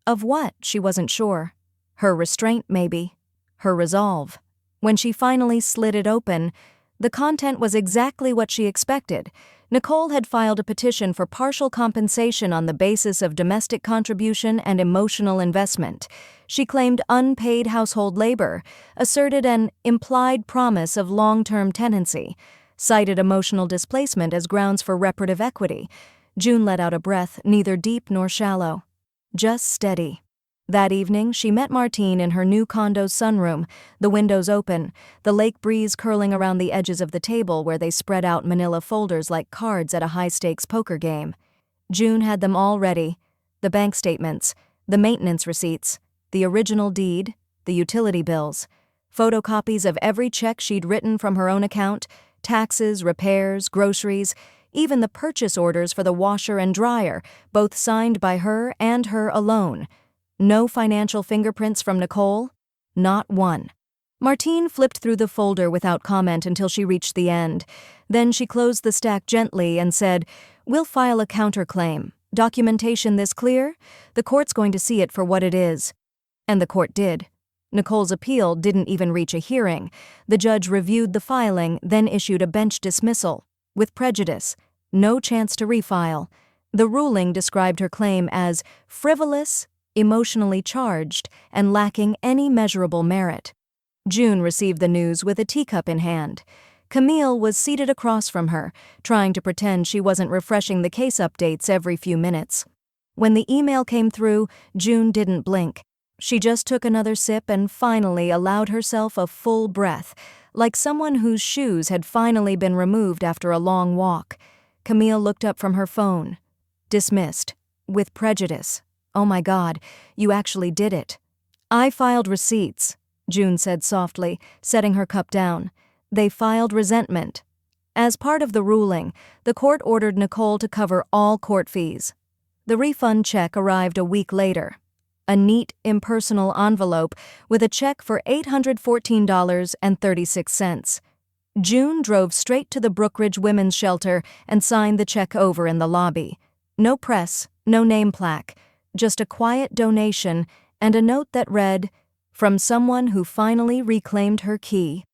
Of what, she wasn't sure. Her restraint, maybe. Her resolve. When she finally slid it open, the content was exactly what she expected. Nicole had filed a petition for partial compensation on the basis of domestic contribution and emotional investment. She claimed unpaid household labor, asserted an implied promise of long-term tenancy, cited emotional displacement as grounds for reparative equity. June let out a breath, neither deep nor shallow. Just steady. That evening, she met Martine in her new condo's sunroom, the windows open, the lake breeze curling around the edges of the table where they spread out manila folders like cards at a high-stakes poker game. June had them all ready: the bank statements, the maintenance receipts, the original deed, the utility bills, photocopies of every check she'd written from her own account, taxes, repairs, groceries, even the purchase orders for the washer and dryer, both signed by her and her alone. No financial fingerprints from Nicole? Not one. Martine flipped through the folder without comment until she reached the end. Then she closed the stack gently and said, "We'll file a counterclaim. Documentation this clear? The court's going to see it for what it is." And the court did. Nicole's appeal didn't even reach a hearing. The judge reviewed the filing, then issued a bench dismissal. With prejudice. No chance to refile. The ruling described her claim as frivolous, emotionally charged, and lacking any measurable merit. June received the news with a teacup in hand. Camille was seated across from her, trying to pretend she wasn't refreshing the case updates every few minutes. When the email came through, June didn't blink. She just took another sip and finally allowed herself a full breath, like someone whose shoes had finally been removed after a long walk. Camille looked up from her phone. Dismissed. With prejudice. "Oh my God, you actually did it." "I filed receipts," June said softly, setting her cup down. "They filed resentment." As part of the ruling, the court ordered Nicole to cover all court fees. The refund check arrived a week later. A neat, impersonal envelope with a check for $814.36. June drove straight to the Brookridge Women's Shelter and signed the check over in the lobby. No press, no name plaque. Just a quiet donation and a note that read, "From someone who finally reclaimed her key."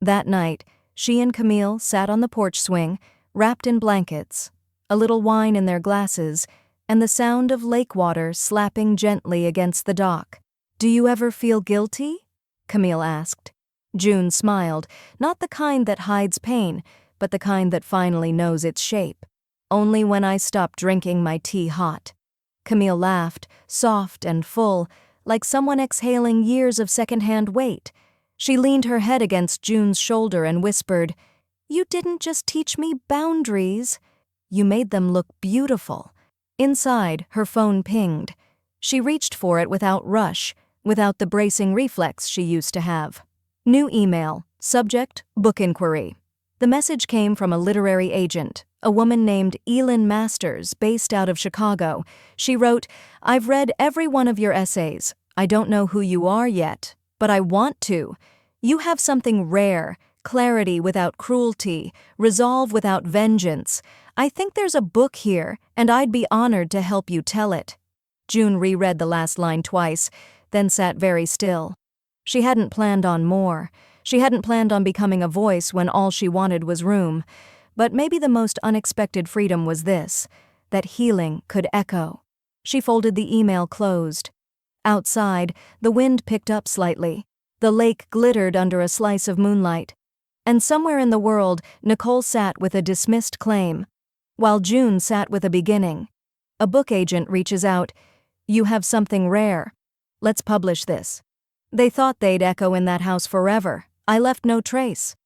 That night, she and Camille sat on the porch swing, wrapped in blankets, a little wine in their glasses, and the sound of lake water slapping gently against the dock. "Do you ever feel guilty?" Camille asked. June smiled, not the kind that hides pain, but the kind that finally knows its shape. Only when I stop drinking my tea hot." Camille laughed, soft and full, like someone exhaling years of secondhand weight. She leaned her head against June's shoulder and whispered, "You didn't just teach me boundaries. You made them look beautiful." Inside, her phone pinged. She reached for it without rush, without the bracing reflex she used to have. New email, subject, book inquiry. The message came from a literary agent, a woman named Elin Masters, based out of Chicago. She wrote, "I've read every one of your essays. I don't know who you are yet, but I want to. You have something rare, clarity without cruelty, resolve without vengeance. I think there's a book here, and I'd be honored to help you tell it." June reread the last line twice, then sat very still. She hadn't planned on more. She hadn't planned on becoming a voice when all she wanted was room. But maybe the most unexpected freedom was this, that healing could echo. She folded the email closed. Outside, the wind picked up slightly. The lake glittered under a slice of moonlight. And somewhere in the world, Nicole sat with a dismissed claim, while June sat with a beginning. A book agent reaches out, "You have something rare. Let's publish this." They thought they'd echo in that house forever. I left no trace.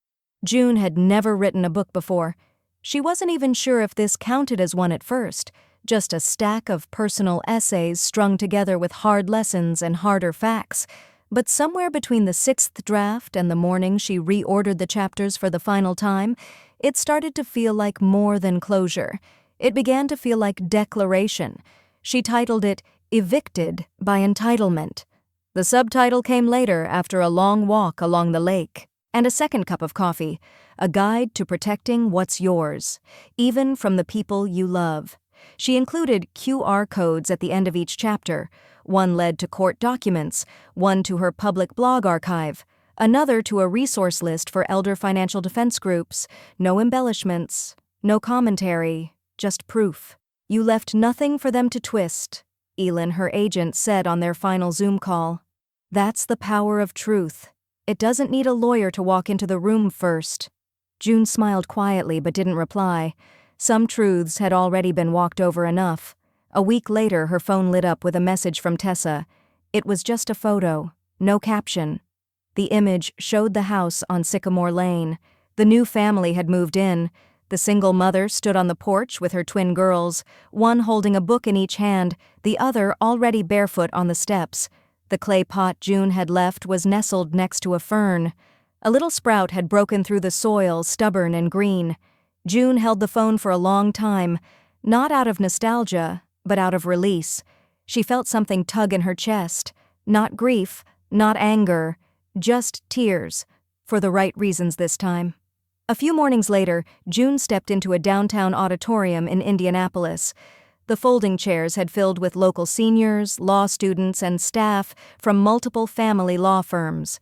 June had never written a book before. She wasn't even sure if this counted as one at first, just a stack of personal essays strung together with hard lessons and harder facts. But somewhere between the 6th draft and the morning she reordered the chapters for the final time, it started to feel like more than closure. It began to feel like declaration. She titled it "Evicted by Entitlement." The subtitle came later after a long walk along the lake, and a second cup of coffee, a guide to protecting what's yours, even from the people you love. She included QR codes at the end of each chapter. One led to court documents, one to her public blog archive, another to a resource list for elder financial defense groups. No embellishments, no commentary, just proof. "You left nothing for them to twist," Elin, her agent, said on their final Zoom call. "That's the power of truth. It doesn't need a lawyer to walk into the room first." June smiled quietly but didn't reply. Some truths had already been walked over enough. A week later, her phone lit up with a message from Tessa. It was just a photo, no caption. The image showed the house on Sycamore Lane. The new family had moved in. The single mother stood on the porch with her twin girls, one holding a book in each hand, the other already barefoot on the steps. The clay pot June had left was nestled next to a fern. A little sprout had broken through the soil, stubborn and green. June held the phone for a long time, not out of nostalgia, but out of release. She felt something tug in her chest. Not grief, not anger, just tears, for the right reasons this time. A few mornings later, June stepped into a downtown auditorium in Indianapolis. The folding chairs had filled with local seniors, law students, and staff from multiple family law firms.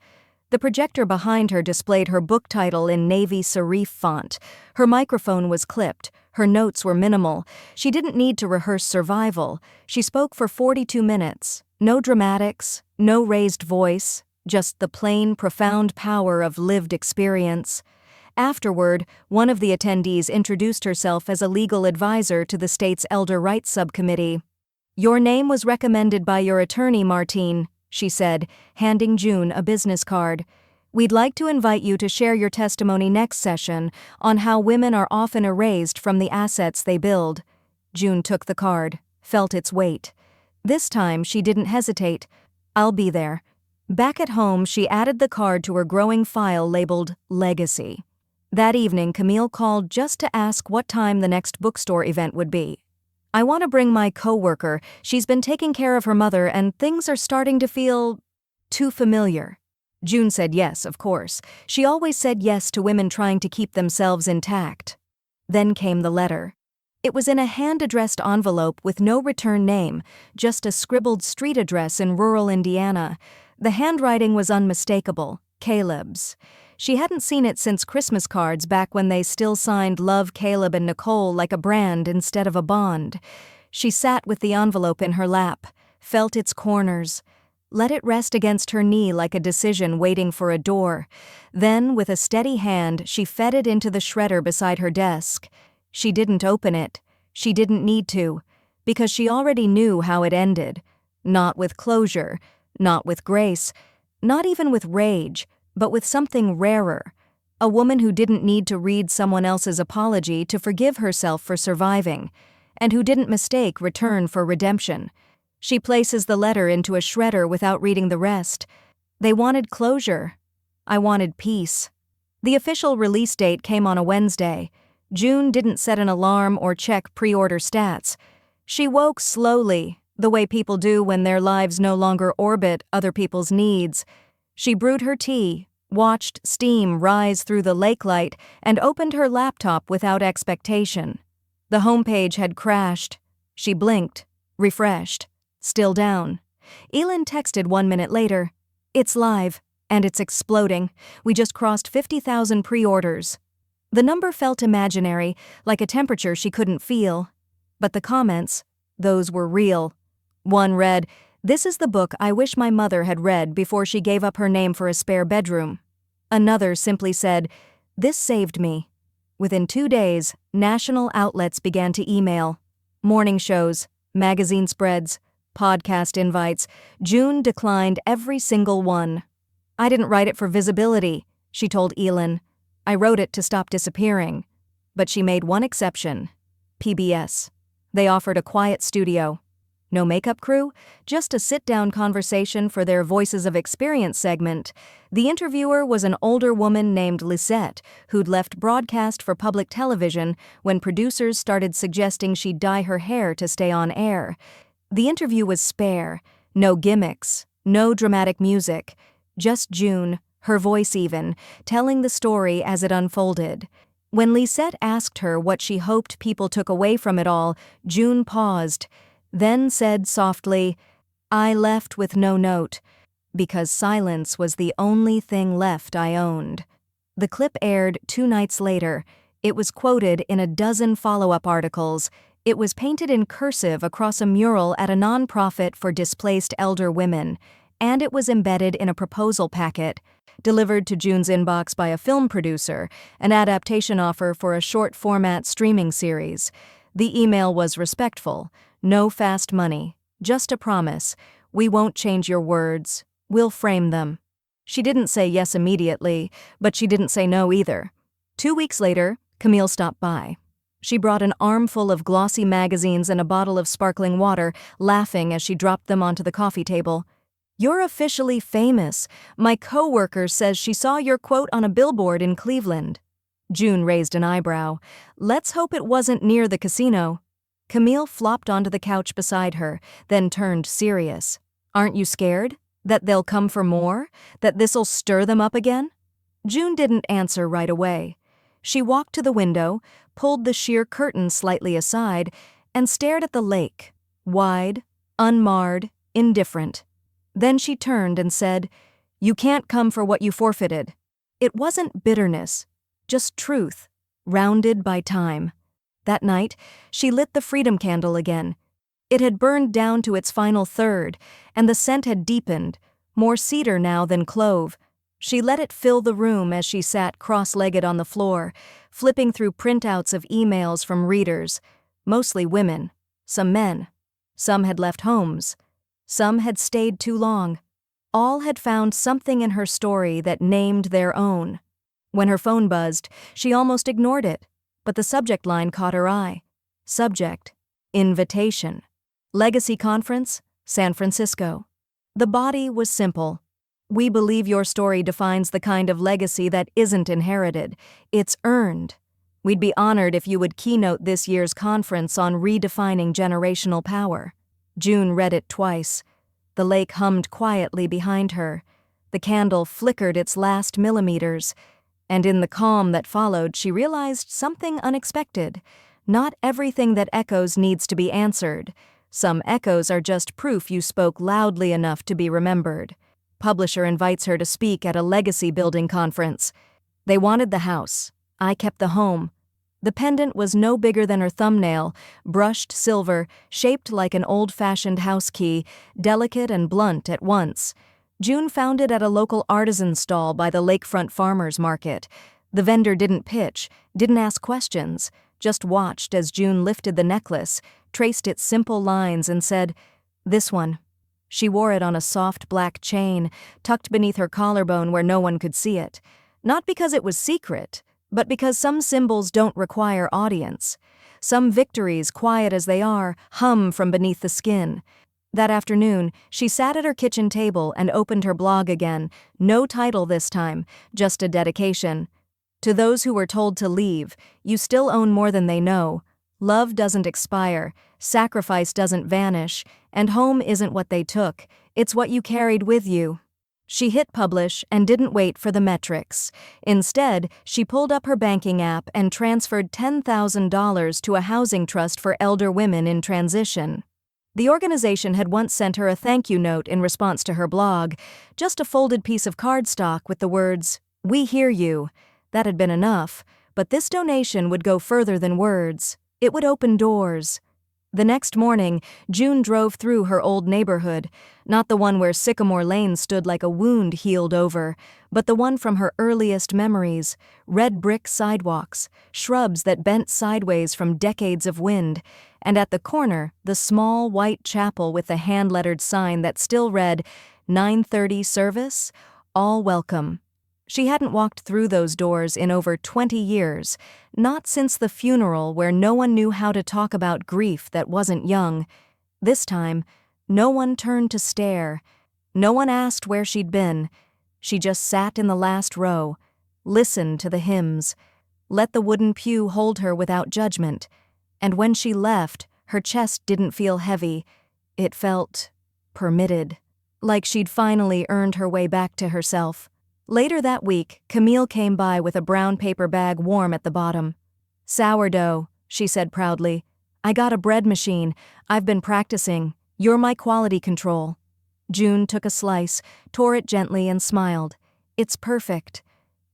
The projector behind her displayed her book title in navy serif font. Her microphone was clipped. Her notes were minimal. She didn't need to rehearse survival. She spoke for 42 minutes. No dramatics, no raised voice, just the plain, profound power of lived experience. Afterward, one of the attendees introduced herself as a legal advisor to the state's Elder Rights Subcommittee. "Your name was recommended by your attorney, Martine," she said, handing June a business card. "We'd like to invite you to share your testimony next session on how women are often erased from the assets they build." June took the card, felt its weight. This time she didn't hesitate. "I'll be there." Back at home, she added the card to her growing file labeled Legacy. That evening, Camille called just to ask what time the next bookstore event would be. "I want to bring my coworker. She's been taking care of her mother and things are starting to feel too familiar." June said yes, of course. She always said yes to women trying to keep themselves intact. Then came the letter. It was in a hand-addressed envelope with no return name, just a scribbled street address in rural Indiana. The handwriting was unmistakable, Caleb's. She hadn't seen it since Christmas cards back when they still signed Love, Caleb and Nicole like a brand instead of a bond. She sat with the envelope in her lap, felt its corners, let it rest against her knee like a decision waiting for a door. Then, with a steady hand, she fed it into the shredder beside her desk. She didn't open it. She didn't need to, because she already knew how it ended. Not with closure, not with grace, not even with rage, but with something rarer. A woman who didn't need to read someone else's apology to forgive herself for surviving, and who didn't mistake return for redemption. She places the letter into a shredder without reading the rest. They wanted closure. I wanted peace. The official release date came on a Wednesday. June didn't set an alarm or check pre-order stats. She woke slowly, the way people do when their lives no longer orbit other people's needs. She brewed her tea, watched steam rise through the lake light, and opened her laptop without expectation. The homepage had crashed. She blinked, refreshed, still down. Elin texted 1 minute later. "It's live, and it's exploding. We just crossed 50,000 pre-orders." The number felt imaginary, like a temperature she couldn't feel. But the comments, those were real. One read, "This is the book I wish my mother had read before she gave up her name for a spare bedroom." Another simply said, "This saved me." Within 2 days, national outlets began to email. Morning shows, magazine spreads, podcast invites. June declined every single one. "I didn't write it for visibility," she told Elin. "I wrote it to stop disappearing." But she made one exception. PBS. They offered a quiet studio. No makeup crew, just a sit-down conversation for their Voices of Experience segment. The interviewer was an older woman named Lisette, who'd left broadcast for public television when producers started suggesting she dye her hair to stay on air. The interview was spare, no gimmicks, no dramatic music, just June, her voice even, telling the story as it unfolded. When Lisette asked her what she hoped people took away from it all, June paused, then said softly, "I left with no note, because silence was the only thing left I owned." The clip aired 2 nights later. It was quoted in a dozen follow-up articles. It was painted in cursive across a mural at a nonprofit for displaced elder women, and it was embedded in a proposal packet, delivered to June's inbox by a film producer, an adaptation offer for a short-format streaming series. The email was respectful. No fast money, just a promise. "We won't change your words. We'll frame them." She didn't say yes immediately, but she didn't say no either. 2 weeks later, Camille stopped by. She brought an armful of glossy magazines and a bottle of sparkling water, laughing as she dropped them onto the coffee table. "You're officially famous. My coworker says she saw your quote on a billboard in Cleveland." June raised an eyebrow. "Let's hope it wasn't near the casino." Camille flopped onto the couch beside her, then turned serious. "Aren't you scared? That they'll come for more? That this'll stir them up again?" June didn't answer right away. She walked to the window, pulled the sheer curtain slightly aside, and stared at the lake, wide, unmarred, indifferent. Then she turned and said, "You can't come for what you forfeited." It wasn't bitterness, just truth, rounded by time. That night, she lit the freedom candle again. It had burned down to its final third, and the scent had deepened, more cedar now than clove. She let it fill the room as she sat cross-legged on the floor, flipping through printouts of emails from readers, mostly women, some men. Some had left homes. Some had stayed too long. All had found something in her story that named their own. When her phone buzzed, she almost ignored it, but the subject line caught her eye. Subject: Invitation. Legacy Conference, San Francisco. The body was simple. "We believe your story defines the kind of legacy that isn't inherited. It's earned. We'd be honored if you would keynote this year's conference on redefining generational power." June read it twice. The lake hummed quietly behind her. The candle flickered its last millimeters. And in the calm that followed, she realized something unexpected. Not everything that echoes needs to be answered. Some echoes are just proof you spoke loudly enough to be remembered. Publisher invites her to speak at a legacy-building conference. They wanted the house. I kept the home. The pendant was no bigger than her thumbnail, brushed silver, shaped like an old-fashioned house key, delicate and blunt at once. June found it at a local artisan stall by the lakefront farmers market. The vendor didn't pitch, didn't ask questions, just watched as June lifted the necklace, traced its simple lines, and said, "This one." She wore it on a soft black chain, tucked beneath her collarbone where no one could see it. Not because it was secret, but because some symbols don't require audience. Some victories, quiet as they are, hum from beneath the skin. That afternoon, she sat at her kitchen table and opened her blog again. No title this time, just a dedication. To those who were told to leave, you still own more than they know. Love doesn't expire, sacrifice doesn't vanish, and home isn't what they took, it's what you carried with you. She hit publish and didn't wait for the metrics. Instead, she pulled up her banking app and transferred $10,000 to a housing trust for elder women in transition. The organization had once sent her a thank you note in response to her blog, just a folded piece of cardstock with the words, "We hear you." That had been enough, but this donation would go further than words. It would open doors. The next morning, June drove through her old neighborhood, not the one where Sycamore Lane stood like a wound healed over, but the one from her earliest memories, red brick sidewalks, shrubs that bent sideways from decades of wind, and at the corner, the small white chapel with the hand-lettered sign that still read, 9:30 service, all welcome. She hadn't walked through those doors in over 20 years, not since the funeral where no one knew how to talk about grief that wasn't young. This time, no one turned to stare. No one asked where she'd been. She just sat in the last row, listened to the hymns, let the wooden pew hold her without judgment. And when she left, her chest didn't feel heavy. It felt permitted, like she'd finally earned her way back to herself. Later that week, Camille came by with a brown paper bag warm at the bottom. "Sourdough," she said proudly. "I got a bread machine. I've been practicing. You're my quality control." June took a slice, tore it gently, and smiled. "It's perfect."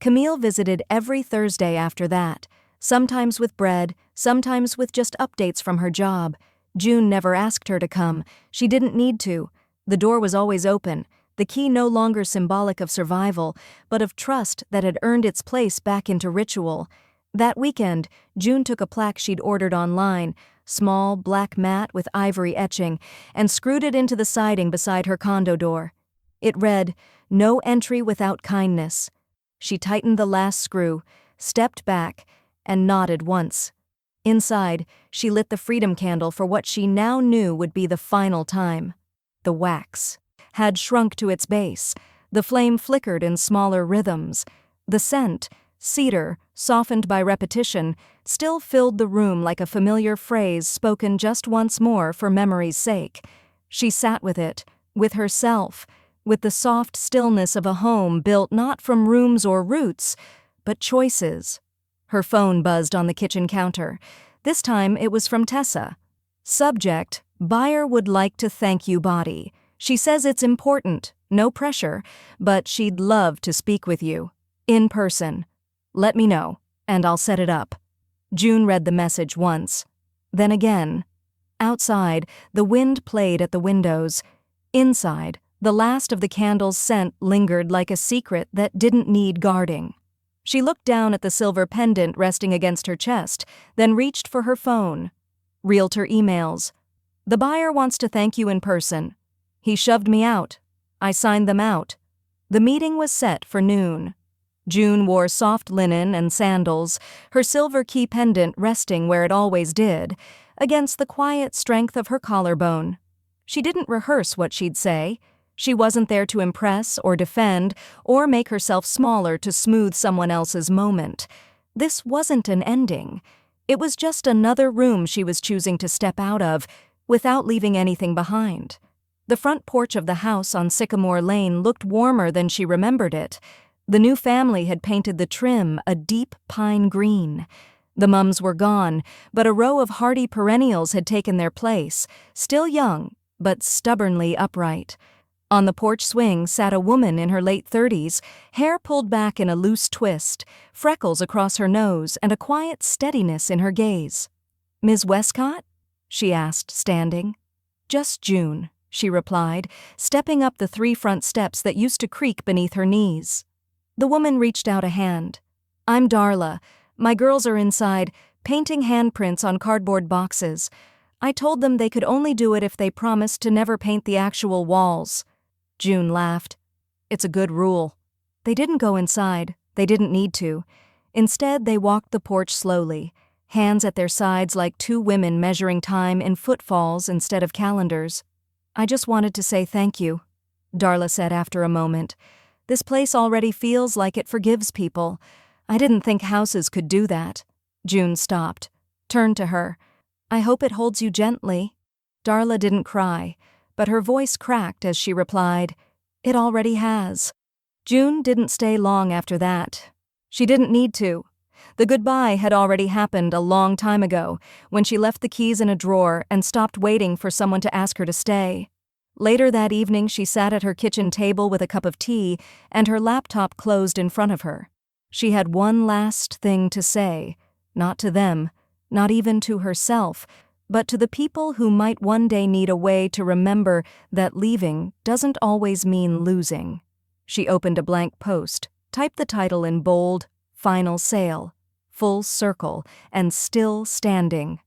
Camille visited every Thursday after that, sometimes with bread, sometimes with just updates from her job. June never asked her to come. She didn't need to. The door was always open. The key no longer symbolic of survival, but of trust that had earned its place back into ritual. That weekend, June took a plaque she'd ordered online, small, black mat with ivory etching, and screwed it into the siding beside her condo door. It read, "No entry without kindness." She tightened the last screw, stepped back, and nodded once. Inside, she lit the freedom candle for what she now knew would be the final time. The wax had shrunk to its base. The flame flickered in smaller rhythms. The scent, cedar, softened by repetition, still filled the room like a familiar phrase spoken just once more for memory's sake. She sat with it, with herself, with the soft stillness of a home built not from rooms or roots, but choices. Her phone buzzed on the kitchen counter. This time it was from Tessa. Subject, "Buyer would like to thank you, body. She says it's important, no pressure, but she'd love to speak with you. In person. Let me know, and I'll set it up." June read the message once. Then again. Outside, the wind played at the windows. Inside, the last of the candle's scent lingered like a secret that didn't need guarding. She looked down at the silver pendant resting against her chest, then reached for her phone. Realtor emails. "The buyer wants to thank you in person. He shoved me out. I signed them out." The meeting was set for noon. June wore soft linen and sandals, her silver key pendant resting where it always did, against the quiet strength of her collarbone. She didn't rehearse what she'd say. She wasn't there to impress or defend or make herself smaller to smooth someone else's moment. This wasn't an ending. It was just another room she was choosing to step out of without leaving anything behind. The front porch of the house on Sycamore Lane looked warmer than she remembered it. The new family had painted the trim a deep pine green. The mums were gone, but a row of hardy perennials had taken their place, still young, but stubbornly upright. On the porch swing sat a woman in her late 30s, hair pulled back in a loose twist, freckles across her nose, and a quiet steadiness in her gaze. "Ms. Westcott?" she asked, standing. "Just June," she replied, stepping up the 3 front steps that used to creak beneath her knees. The woman reached out a hand. "I'm Darla. My girls are inside. painting handprints on cardboard boxes. I told them they could only do it if they promised to never paint the actual walls. June laughed. It's a good rule. They didn't go inside. They didn't need to. Instead, they walked the porch slowly, hands at their sides like two women measuring time in footfalls instead of calendars. I just wanted to say thank you, Darla said after a moment. This place already feels like it forgives people. I didn't think houses could do that. June stopped, turned to her. I hope it holds you gently. Darla didn't cry, but her voice cracked as she replied, It already has. June didn't stay long after that. She didn't need to. The goodbye had already happened a long time ago, when she left the keys in a drawer and stopped waiting for someone to ask her to stay. Later that evening, she sat at her kitchen table with a cup of tea and her laptop closed in front of her. She had one last thing to say, not to them, not even to herself, but to the people who might one day need a way to remember that leaving doesn't always mean losing. She opened a blank post, typed the title in bold, Final Sale, full circle, and still standing.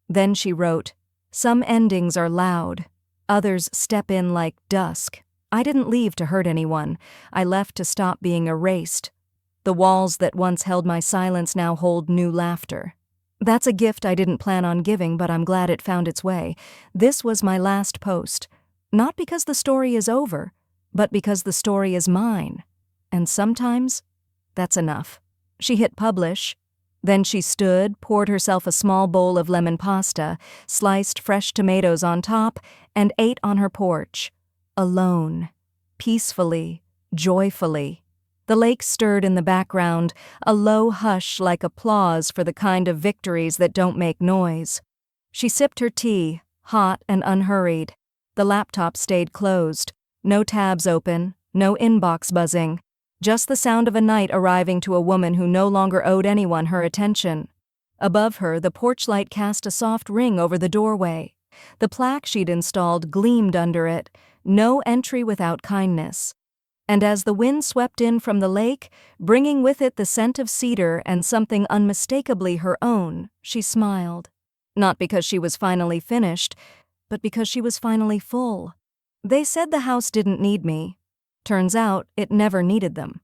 Then she wrote, Some endings are loud. Others step in like dusk. I didn't leave to hurt anyone. I left to stop being erased. The walls that once held my silence now hold new laughter. That's a gift I didn't plan on giving, but I'm glad it found its way. This was my last post. Not because the story is over, but because the story is mine. And sometimes, that's enough. She hit publish. Then she stood, poured herself a small bowl of lemon pasta, sliced fresh tomatoes on top, and ate on her porch. Alone. Peacefully. Joyfully. The lake stirred in the background, a low hush like applause for the kind of victories that don't make noise. She sipped her tea, hot and unhurried. The laptop stayed closed. No tabs open, no inbox buzzing. Just the sound of a night arriving to a woman who no longer owed anyone her attention. Above her, the porch light cast a soft ring over the doorway. The plaque she'd installed gleamed under it, No entry without kindness. And as the wind swept in from the lake, bringing with it the scent of cedar and something unmistakably her own, she smiled. Not because she was finally finished, but because she was finally full. They said the house didn't need me. Turns out, it never needed them.